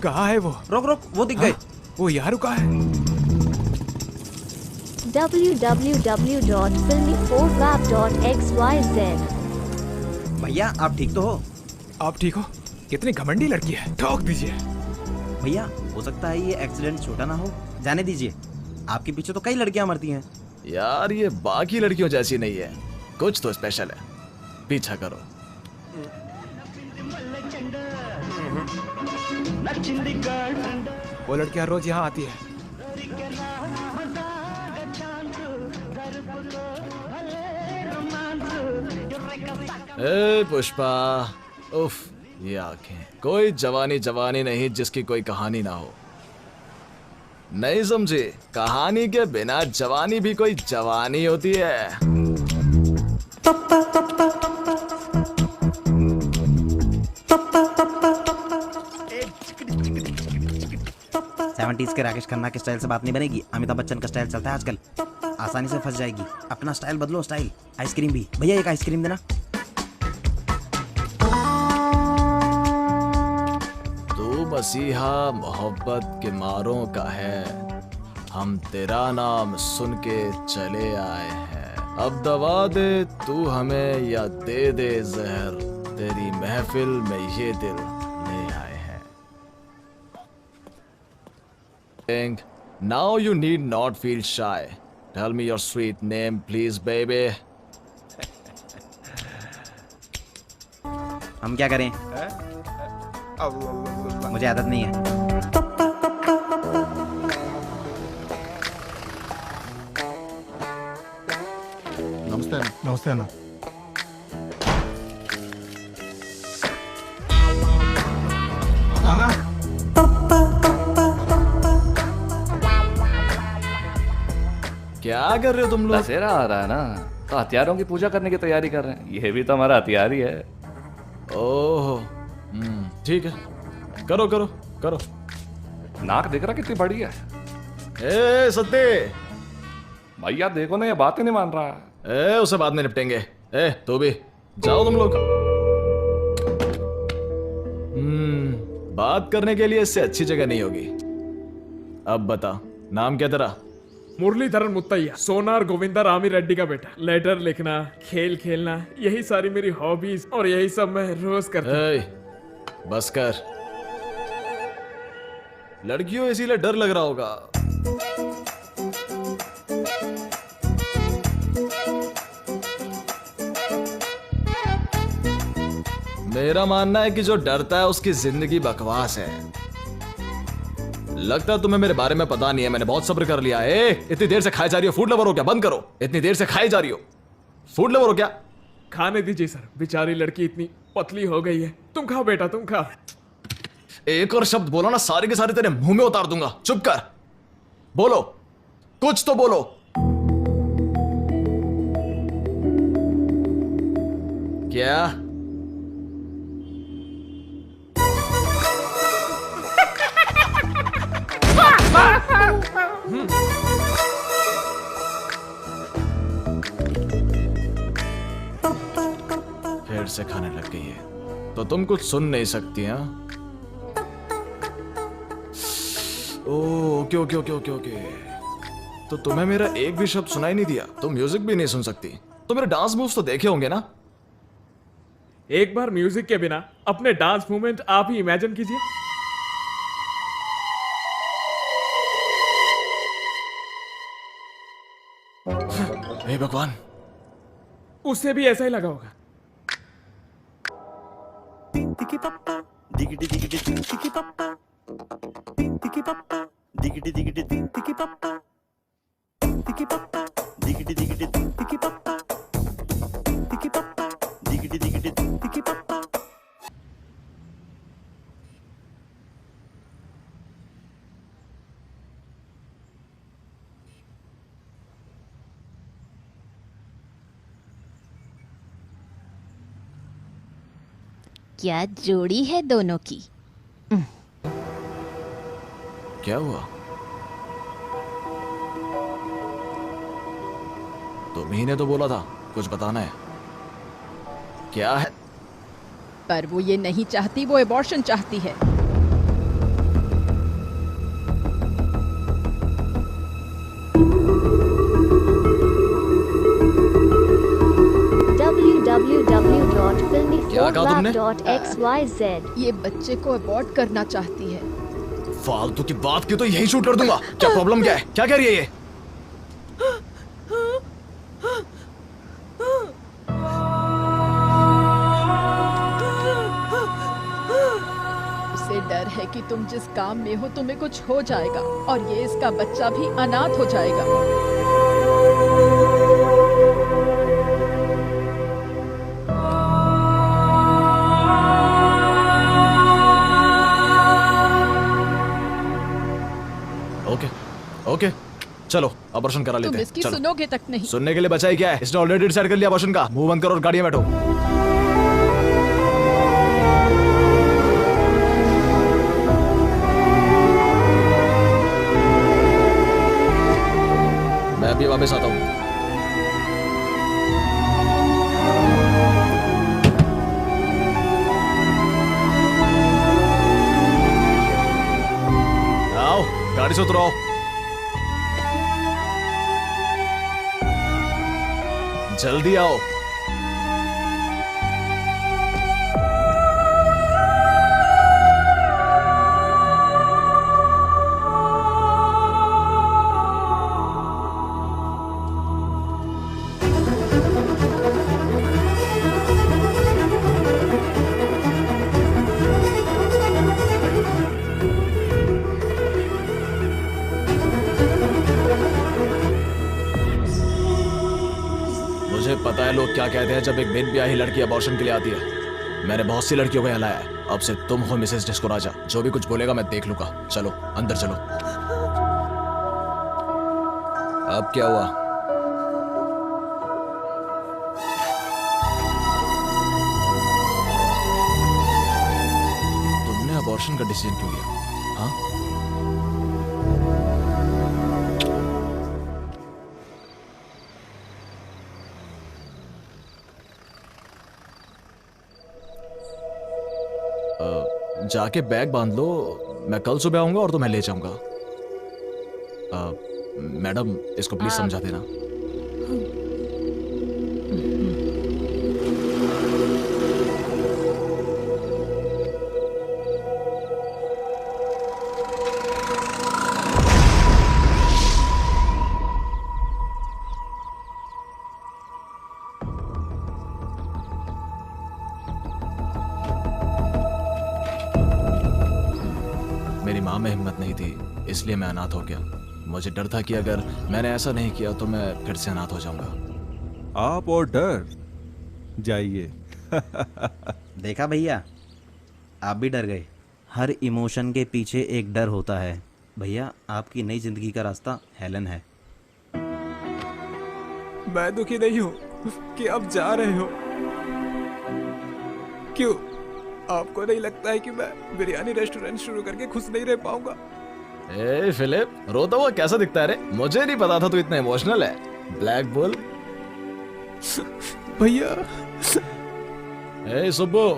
कहाँ है वो? रोक रोक, वो दिख गए। वो यहाँ रुका है। www.filmy4wap.xyz। भैया आप ठीक तो हो? आप ठीक हो? कितनी घमंडी लड़की है, ठोक दीजिए। भैया हो सकता है ये एक्सीडेंट छोटा ना हो, जाने दीजिए। आपके पीछे तो कई लड़कियां मरती हैं। यार ये बाकी लड़कियों जैसी नहीं है, कुछ तो स्पेशल है। पीछा करो। वो लड़कियां रोज यहाँ आती है। ए पुष्पा, उफ ये आंखें। कोई जवानी जवानी नहीं जिसकी कोई कहानी ना हो। नहीं समझे? कहानी के बिना जवानी भी कोई जवानी होती है। 70s के राकेश खन्ना के स्टाइल से बात नहीं बनेगी। अमिताभ बच्चन का स्टाइल चलता है आजकल, आसानी से फंस जाएगी। अपना स्टाइल बदलो। स्टाइल आइसक्रीम भी। भैया एक आइसक्रीम देना। तू मसीहा मोहब्बत के मारों का है, हम तेरा नाम सुन के चले आए हैं। अब दवा दे तू हमें या दे दे जहर, तेरी महफिल में ये दिल ले आए हैं। Now you need not feel shy. Tell me your sweet name, please, baby. हम क्या करें? मुझे आदत नहीं है। नमस्ते। नमस्ते ना। क्या कर रहे हो तुम लोग? दशहरा आ रहा है ना, तो हथियारों की पूजा करने की तैयारी कर रहे हैं। ये भी तो हमारा हथियार ही है। ओह, ठीक है, करो करो करो। नाक देख रहा कितनी बड़ी है। ए सत्ते, भैया देखो ना, ये बात ही नहीं मान रहा है। ए उसे बाद में निपटेंगे। ए तो भी जाओ तुम लोग। बात करने के लिए इससे अच्छी जगह नहीं होगी। अब बता, नाम क्या तेरा? मुरलीधरन मुत्तैया, सोनार गोविंदा रामी रेड्डी का बेटा। लेटर लिखना, खेल खेलना, यही सारी मेरी हॉबीज और यही सब मैं रोज करता हूं। बस कर। लड़कियों इसीलिए डर लग रहा होगा। मेरा मानना है कि जो डरता है उसकी जिंदगी बकवास है। लगता है तुम्हें मेरे बारे में पता नहीं है। मैंने बहुत सब्र कर लिया है। इतनी देर से खाए जा रही हो? फूड लवर हो क्या? बंद करो। इतनी देर से खाए जा रही हो? फूड लवर हो क्या? खाने दीजिए सर, बेचारी लड़की इतनी पतली हो गई है। तुम खाओ बेटा, तुम खाओ। एक और शब्द बोलो ना, सारे के सारे तेरे मुंह में उतार दूंगा। चुप कर, बोलो कुछ तो बोलो। क्या? फिर से खाने लग गई है तो तुम कुछ सुन नहीं सकती? हाँ, okay okay okay okay okay. तो तुम्हें मेरा एक भी शब्द सुनाई नहीं दिया? तुम म्यूजिक भी नहीं सुन सकती? तो मेरे डांस मूव्स तो देखे होंगे ना? एक बार म्यूजिक के बिना अपने डांस मूवमेंट आप ही इमेजिन कीजिए। हे भगवान, उससे भी ऐसा ही लगा होगा। Tiki papa, diggity diggity tiki papa, tiki papa, diggity diggity tiki papa, tiki papa, diggity diggity tiki papa, tiki papa, diggity diggity tiki papa. क्या जोड़ी है दोनों की। क्या हुआ? तुम्ही ने तो बोला था कुछ बताना है। क्या है? पर वो ये नहीं चाहती, वो एबॉर्शन चाहती है। क्या कहा तुमने? www.filmyflop.xyz। ये बच्चे को अबॉर्ट करना चाहती है। फालतू की बात की तो यही शूट कर दूंगा। क्या प्रॉब्लम क्या है? क्या कह रही है ये? उसे डर है कि तुम जिस काम में हो तुम्हें कुछ हो जाएगा और ये इसका बच्चा भी अनाथ हो जाएगा। ओके ओके चलो अबॉर्शन करा तुम लेते हैं इसकी चलो। सुनोगे तक नहीं। सुनने के लिए बचा ही क्या है, इसने ऑलरेडी डिसाइड कर लिया अबॉर्शन का। मुंह बंद करो और गाड़ी में बैठो। मैं अभी वापस आता हूँ। आओ गाड़ी से उतरो। जल्दी आओ। मुझे पता है लोग क्या कहते हैं जब एक बिन ब्याही लड़की अबॉर्शन के लिए आती है। मैंने बहुत सी लड़कियों को हिलाया है। अब सिर्फ तुम हो मिसेस डिस्को राजा। जो भी कुछ बोलेगा मैं देख लूंगा। चलो अंदर चलो। अब क्या हुआ? तुमने अबॉर्शन का डिसीजन क्यों लिया? हाँ? जाके बैग बांध लो, मैं कल सुबह आऊंगा और तुम्हें ले जाऊंगा। मैडम इसको प्लीज समझा देना। मेरी माँ में हिम्मत नहीं थी, इसलिए मैं अनाथ हो गया। मुझे डर था कि अगर मैंने ऐसा नहीं किया तो मैं फिर से अनाथ हो जाऊंगा। आप और डर जाइए। देखा भैया, आप भी डर गए। हर इमोशन के पीछे एक डर होता है। भैया आपकी नई जिंदगी का रास्ता हेलन है। मैं दुखी नहीं हूँ कि आप जा रहे हो। क्यों? आपको नहीं लगता है कि मैं बिरयानी रेस्टोरेंट शुरू करके खुश नहीं रह पाऊंगा? ए फिलिप, रोता हुआ कैसा दिखता है रे? मुझे नहीं पता था तू इतना इमोशनल है। Black bull. भैया। ए सुब्बू,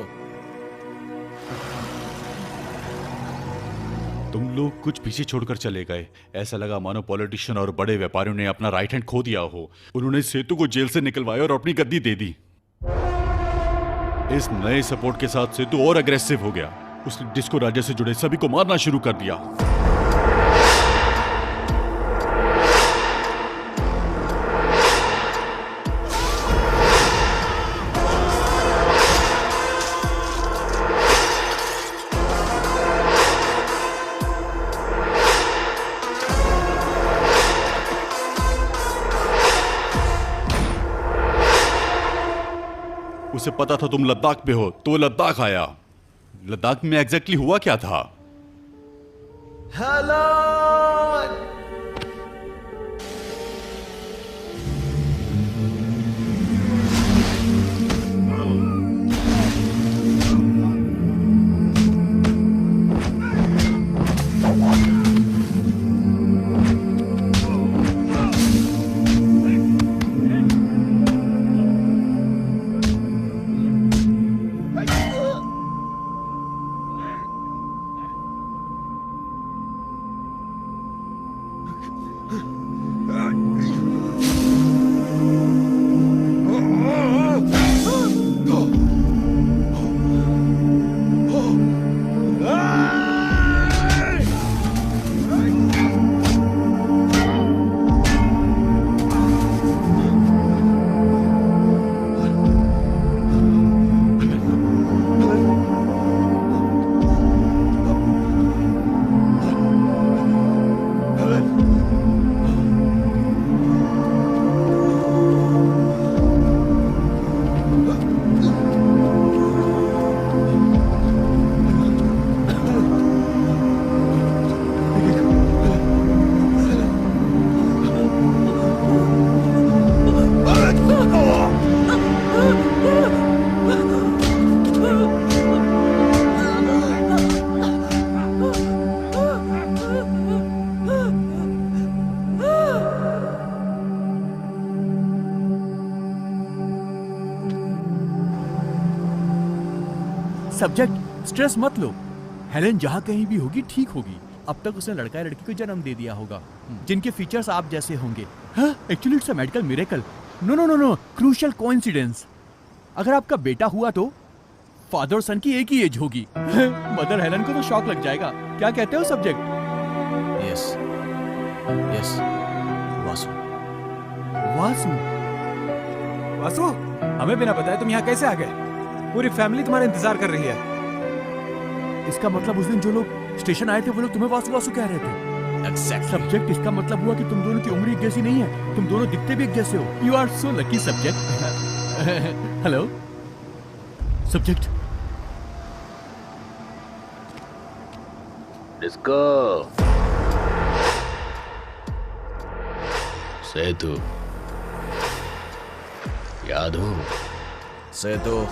तुम लोग कुछ पीछे छोड़कर चले गए। ऐसा लगा मानो पॉलिटिशियन और बड़े व्यापारियों ने अपना राइट हैंड खो दिया हो। उन्होंने सेतु को जेल से निकलवाया और अपनी गद्दी दे दी। इस नए सपोर्ट के साथ सेतु और अग्रेसिव हो गया। उसने डिस्को राजा से जुड़े सभी को मारना शुरू कर दिया। उसे पता था तुम लद्दाख पे हो तो वो लद्दाख आया। लद्दाख में एग्जैक्टली हुआ क्या था? हेलो। सब्जेक्ट स्ट्रेस मत लो, हेलेन जहाँ कहीं भी होगी ठीक होगी। अब तक उसने लड़का या लड़की को जन्म दे दिया होगा जिनके फीचर्स आप जैसे होंगे। हाँ, actually it's a medical miracle. No no no no, crucial coincidence. अगर आपका बेटा हुआ तो फादर और सन की एक ही एज होगी। मदर हेलेन को तो शॉक लग जाएगा। क्या कहते हो subject? Yes yes, Vasu. Vasu? Vasu, हमें बिना बताए तुम यहाँ कैसे आ गए? पूरी फैमिली तुम्हारा इंतजार कर रही है। इसका मतलब उस दिन जो लोग स्टेशन आए थे वो लोग तुम्हें वासु वासु कह रहे थे। Exactly. सब्जेक्ट, इसका मतलब हुआ कि तुम दोनों की उम्र एक जैसी नहीं है, तुम दोनों दिखते भी एक जैसे हो। You are so lucky subject. Hello subject. Disco Setu, याद हूँ? सेतु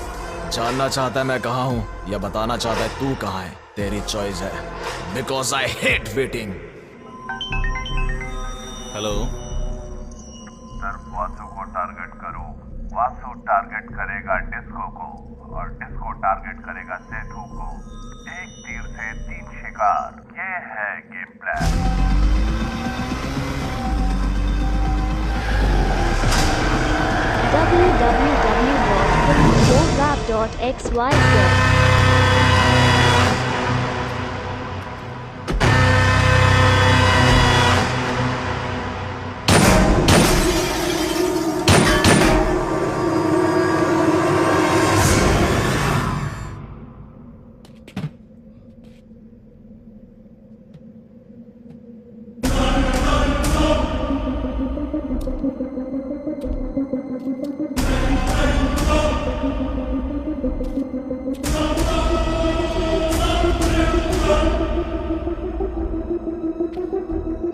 जानना चाहता है मैं कहाँ हूँ या बताना चाहता है तू कहाँ है, तेरी चॉइस है। Because I hate waiting. Hello sir, Vasu को टारगेट करो। वासु टारगेट करेगा डिस्को को और डिस्को टारगेट करेगा सेतु को। एक तीर से 3 शिकार, ये है गेम प्लान। www.filmforrap.xyz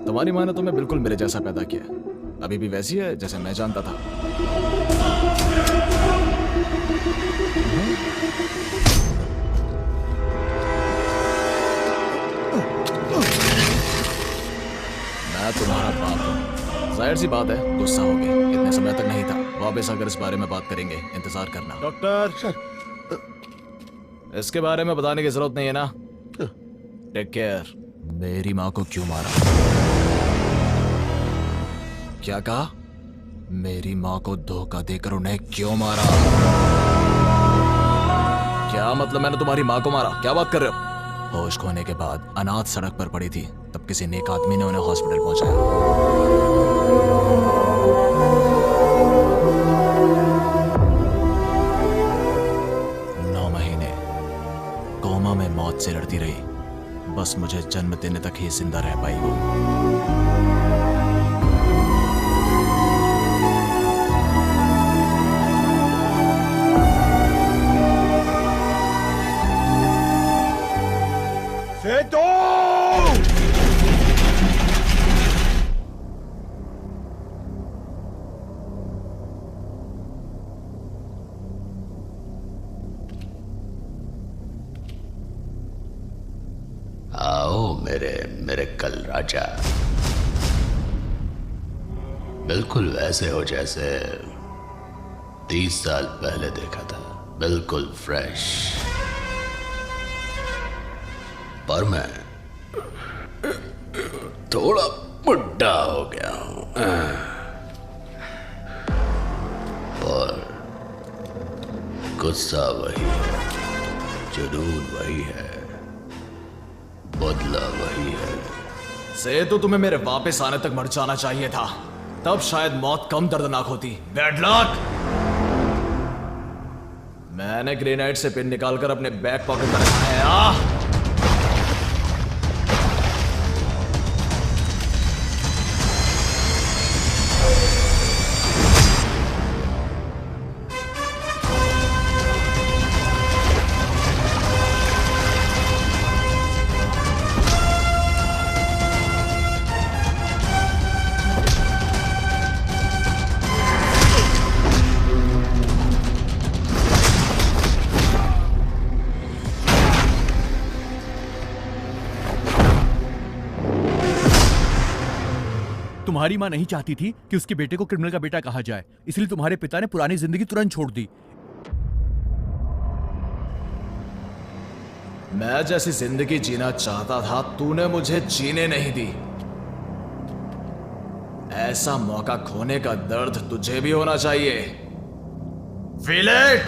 तुम्हारी माँ ने तुम्हें बिल्कुल मेरे जैसा पैदा किया, अभी भी वैसी है जैसे मैं जानता था। मैं तुम्हारा बाप हूँ। जाहिर सी बात है गुस्सा हो गए, इतने समय तक नहीं था। वापस आकर इस बारे में बात करेंगे, इंतजार करना। डॉक्टर इसके बारे में बताने की जरूरत नहीं है ना। Take care. मेरी माँ को क्यों मारा? क्या कहा? मेरी माँ को धोखा देकर उन्हें क्यों मारा? क्या मतलब मैंने तुम्हारी माँ को मारा? क्या बात कर रहे हो? होश खोने के बाद अनाथ सड़क पर पड़ी थी, तब किसी नेक आदमी ने उन्हें हॉस्पिटल पहुंचाया। 9 महीने कोमा में मौत से लड़ती रही, बस मुझे जन्म देने तक ही जिंदा रह पाई वो। आओ मेरे कल राजा, बिल्कुल वैसे हो जैसे 30 साल पहले देखा था, बिल्कुल फ्रेश। पर मैं थोड़ा बुढ़ा हो गया हूं और गुस्सा वही है, जुनून वही है, बदला वही है। सेतु तुम्हें मेरे वापस आने तक मर जाना चाहिए था, तब शायद मौत कम दर्दनाक होती। Bad luck. मैंने ग्रेनाइट से पिन निकालकर अपने बैक पॉकेट में रखा है। तुम्हारी माँ नहीं चाहती थी कि उसके बेटे को क्रिमिनल का बेटा कहा जाए, इसलिए तुम्हारे पिता ने पुरानी जिंदगी तुरंत छोड़ दी। मैं जैसी जिंदगी जीना चाहता था तूने मुझे जीने नहीं दी। ऐसा मौका खोने का दर्द तुझे भी होना चाहिए। Feel it?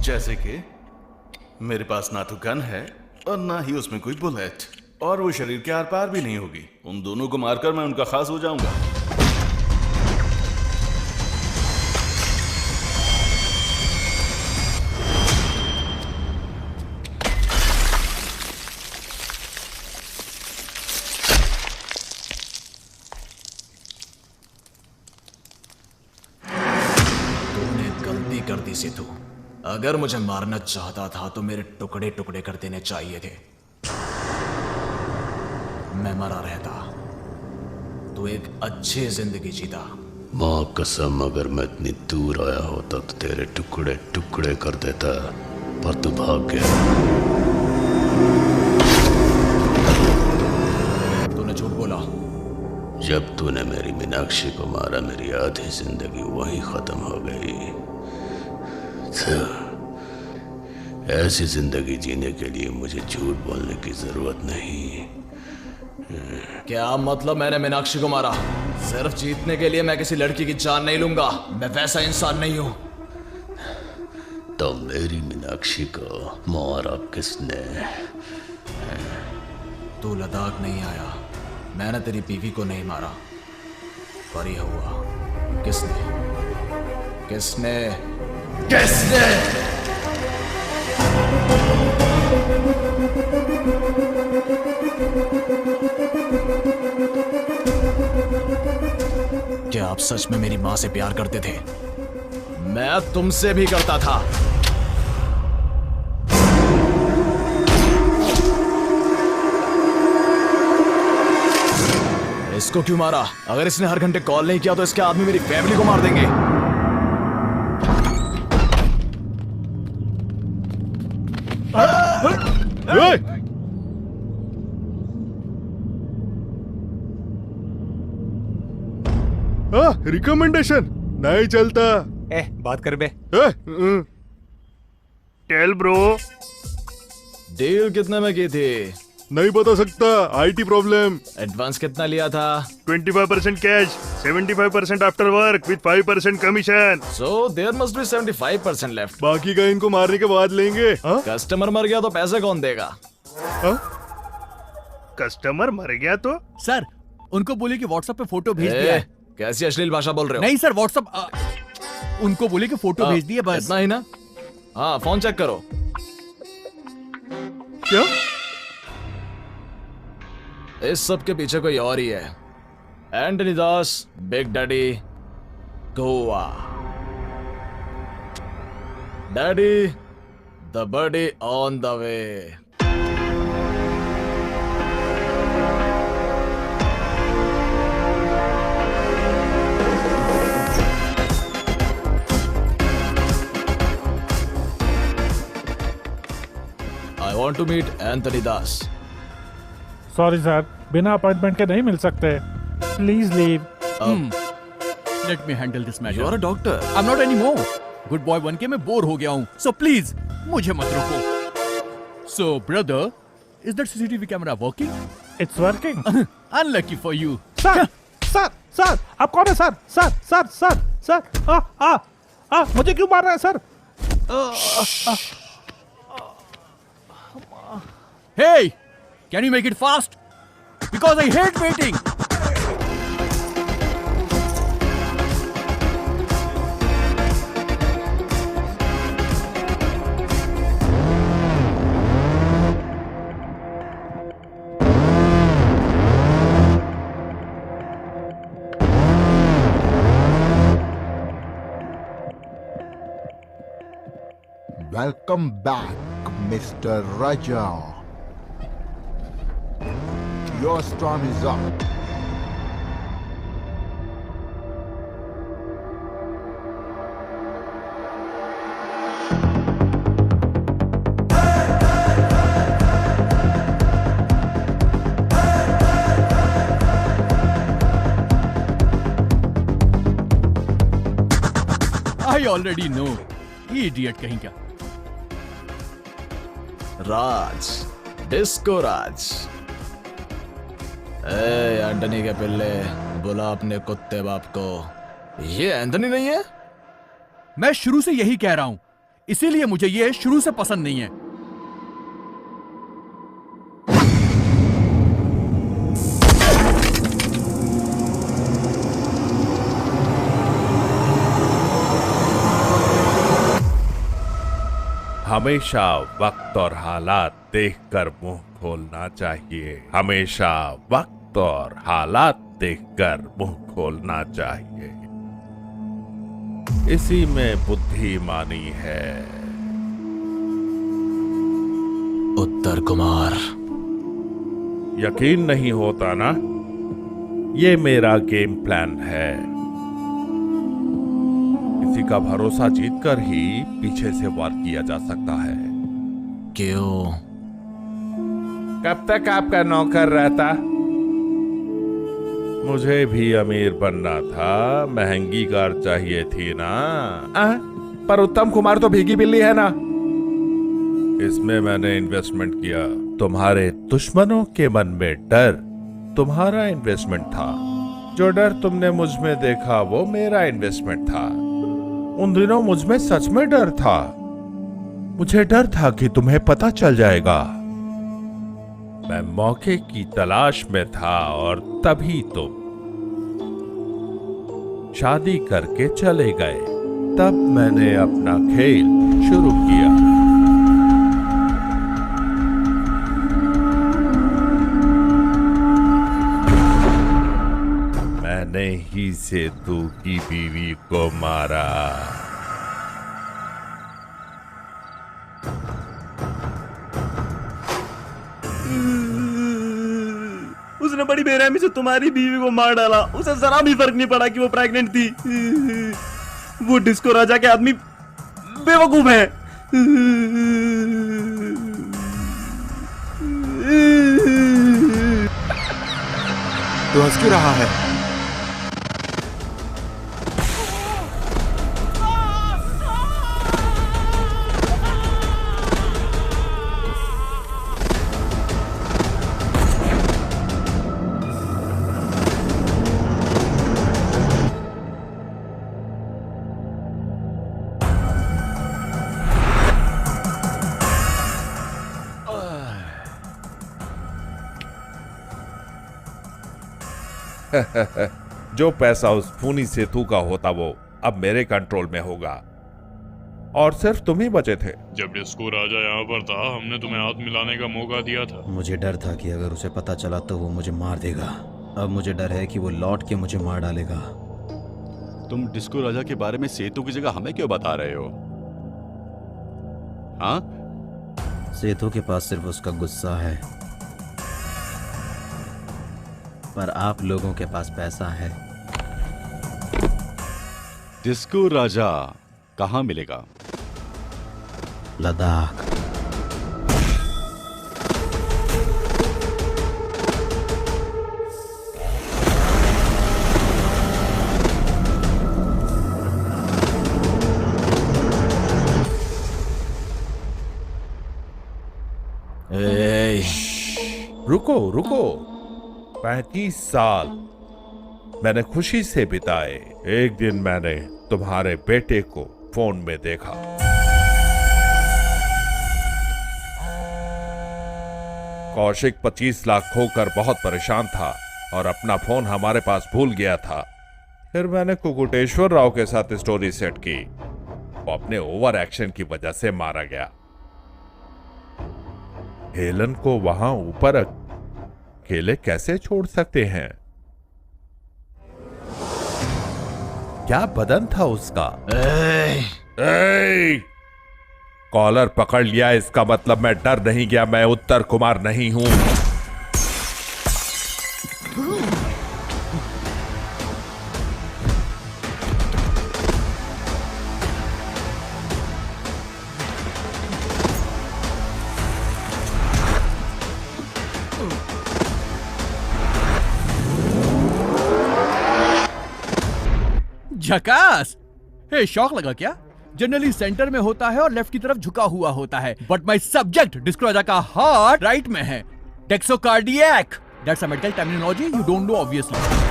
जैसे कि मेरे पास ना तो गन है और ना ही उसमें कोई बुलेट, और वो शरीर के आर पार भी नहीं होगी। उन दोनों को मारकर मैं उनका खास हो जाऊंगा। तूने गलती कर दी सेतु। अगर मुझे मारना चाहता था तो मेरे टुकड़े टुकड़े कर देने चाहिए थे। मैं मरा रहता, तू एक अच्छी जिंदगी जीता। माँ कसम, अगर मैं इतनी दूर आया होता तो तेरे टुकड़े टुकड़े कर देता, पर तू भाग गया। तूने झूठ बोला। जब तूने मेरी मीनाक्षी को मारा, मेरी आधी जिंदगी वहीं खत्म हो गई। ऐसी जिंदगी जीने के लिए मुझे झूठ बोलने की जरूरत नहीं। क्या मतलब मैंने मीनाक्षी को मारा? सिर्फ जीतने के लिए मैं किसी लड़की की जान नहीं लूंगा। मैं वैसा इंसान नहीं हूं। तो मेरी मीनाक्षी को मारा किसने? तू लद्दाख नहीं आया, मैंने तेरी बीवी को नहीं मारा, पर यह हुआ। किसने किसने किसने? क्या आप सच में मेरी मां से प्यार करते थे? मैं तुमसे भी करता था। इसको क्यों मारा? अगर इसने हर घंटे कॉल नहीं किया तो इसके आदमी मेरी फैमिली को मार देंगे। रिकमेंडेशन नहीं चलता। बात कर बे। Tell bro. डील कितने में की थी? नहीं बता सकता, आईटी प्रॉब्लम। एडवांस कितना लिया था? 25% cash, 75% after work with 5% commission. So there must be 75% left. बाकी का इनको मारने के बाद लेंगे। कस्टमर मर गया तो पैसे कौन देगा? कस्टमर मर गया तो? सर, उनको बोलिए कि व्हाट्सएप पे फोटो भेज दिया है। कैसी अश्लील भाषा बोल रहे हो? नहीं सर, व्हाट्सएप उनको बोलिए कि फोटो भेज दिए बस। इतना ही ना? हाँ, फोन चेक करो। क्या? इस सब के पीछे कोई और ही है। Antony Das, big daddy, Goa. Daddy, the body on the way. I want to meet Anthony Das. Sorry sir, बिना अपॉइंटमेंट के नहीं मिल सकते। Please leave. Let me handle this matter. You are a doctor. I am not anymore. Good boy बन के मैं बोर हो गया हूँ, सो प्लीज मुझे मत रोको। सो brother, is that CCTV camera working? It's working. Unlucky for you. Sir sir sir, आप कौन है sir? Sir sir sir sir, मुझे क्यों मार रहे हैं sir? Hey, can you make it fast? Because I hate waiting. Welcome back, Mr. Raja. Your storm is up. I already know. Idiot कहीं क्या? राज, डिस्को राज। ए एंटनी के पिल्ले, बुला अपने कुत्ते बाप को। ये एंटनी नहीं है? मैं शुरू से यही कह रहा हूं, इसीलिए मुझे ये शुरू से पसंद नहीं है। हमेशा वक्त और हालात देखकर मुंह खोलना चाहिए। हमेशा वक्त और हालात देखकर मुंह खोलना चाहिए। इसी में बुद्धिमानी है। उत्तर कुमार। यकीन नहीं होता ना? ये मेरा गेम प्लान है। किसी का भरोसा जीतकर ही पीछे से वार किया जा सकता है। क्यों? कब तक आपका नौकर रहता? मुझे भी अमीर बनना था, महंगी कार चाहिए थी ना। पर उत्तम कुमार तो भीगी बिल्ली है ना। इसमें मैंने इन्वेस्टमेंट किया। तुम्हारे दुश्मनों के मन में डर तुम्हारा इन्वेस्टमेंट था। जो डर तुमने मुझ में देखा वो मेरा इन्वेस्टमेंट था। उन दिनों मुझ में सच में डर था। मुझे डर था कि तुम्हें पता चल जाएगा। मैं मौके की तलाश में था और तभी तुम शादी करके चले गए। तब मैंने अपना खेल शुरू किया। मैंने ही सेतु की बीवी को मारा। उसने बड़ी बेरहमी से तुम्हारी बीवी को मार डाला। उसे जरा भी फर्क नहीं पड़ा कि वो प्रेग्नेंट थी। वो डिस्को राजा के आदमी बेवकूफ है। तो हंस क्यों रहा है? जो पैसा उस खूनी सेतु का होता वो अब मेरे कंट्रोल में होगा। और सिर्फ तुम ही बचे थे। जब डिस्को राजा यहाँ पर था, हमने तुम्हें हाथ मिलाने का मौका दिया था। मुझे डर था कि अगर उसे पता चला तो वो मुझे मार देगा। अब मुझे डर है कि वो लौट के मुझे मार डालेगा। तुम डिस्को राजा के बारे में सेतु की जगह हमें क्यों बता रहे हो? हाँ? सेतु के पास सिर्फ उसका गुस्सा है, पर आप लोगों के पास पैसा है। डिस्को राजा कहाँ मिलेगा? लद्दाख। रुको रुको, 35 साल मैंने खुशी से बिताए। एक दिन मैंने तुम्हारे बेटे को फोन में देखा। कौशिक 25 लाख खोकर बहुत परेशान था और अपना फोन हमारे पास भूल गया था। फिर मैंने कुकुटेश्वर राव के साथ स्टोरी सेट की। वो अपने ओवर एक्शन की वजह से मारा गया। हेलन को वहां ऊपर अकेले कैसे छोड़ सकते हैं? क्या बदन था उसका? कॉलर पकड़ लिया, इसका मतलब मैं डर नहीं गया। मैं उत्तर कुमार नहीं हूं। झकास! हे, शौक लगा क्या? जनरली सेंटर में होता है और लेफ्ट की तरफ झुका हुआ होता है, बट माय सब्जेक्ट डिस्क्लोजा का हार्ट राइट में है। Dextrocardiac, that's a medical terminology you don't know obviously.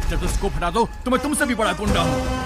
Stethoscope हटा दो, तो मैं तुमसे भी बड़ा गुंडा हूं।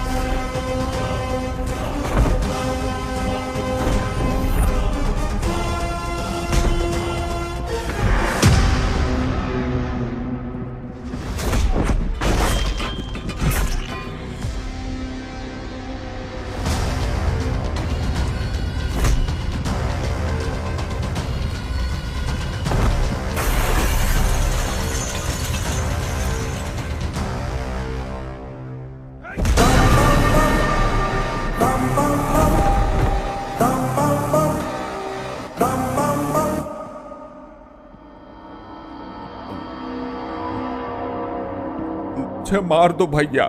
मुझे मार दो भैया,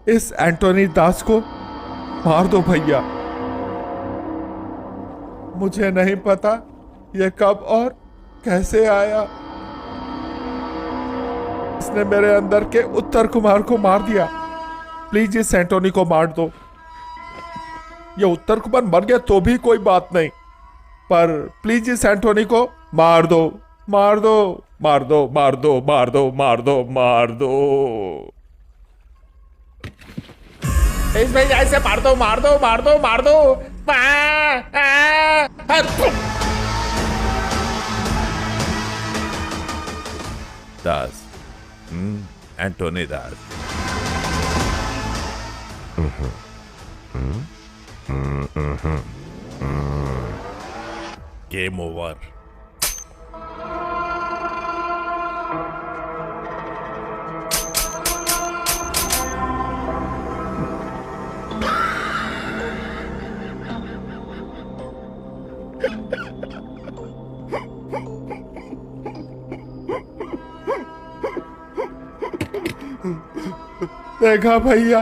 इस एंटोनी दास को मार दो भैया। मुझे नहीं पता ये कब और कैसे आया। इसने मेरे अंदर के उत्तर कुमार को मार दिया। प्लीज इस एंटोनी को मार दो। ये उत्तर कुमार मर गया तो भी कोई बात नहीं, पर प्लीज इस एंटोनी को मार दो, मार दो, मार दो, मार दो, मार दो, मार दो, मार दो। इस भैया ऐसे मार दो, मार दो, मार दो, मार दो। Das, Antony Das. Game over. देखा भैया,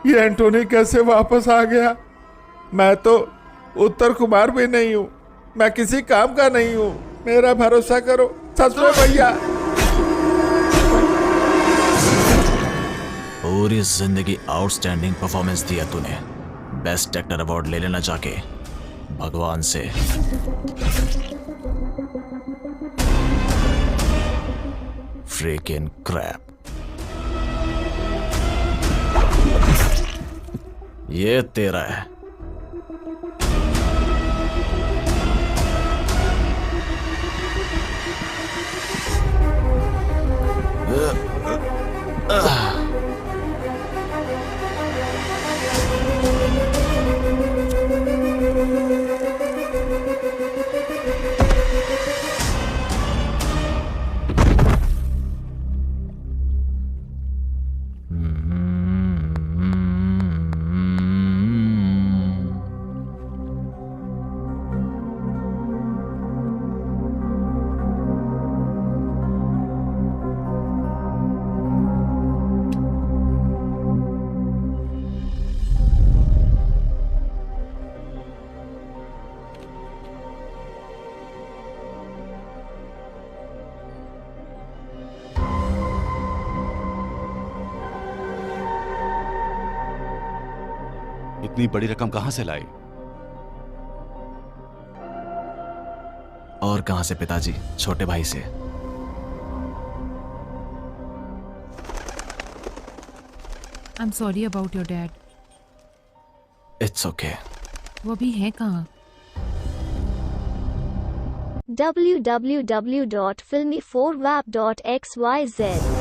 ये एंटोनी कैसे वापस आ गया। मैं तो उत्तर कुमार भी नहीं हूं, मैं किसी काम का नहीं हूं। मेरा भरोसा करो, सच में भैया। पूरी जिंदगी आउटस्टैंडिंग परफॉर्मेंस दिया तूने। बेस्ट एक्टर अवार्ड ले लेना जाके भगवान से। Freaking crap. ये तेरा है। इतनी बड़ी रकम कहां से लाए? और कहां से पिताजी, छोटे भाई से। I'm sorry about your dad. It's okay. वो अभी है कहाँ? www.filmy4wap.xyz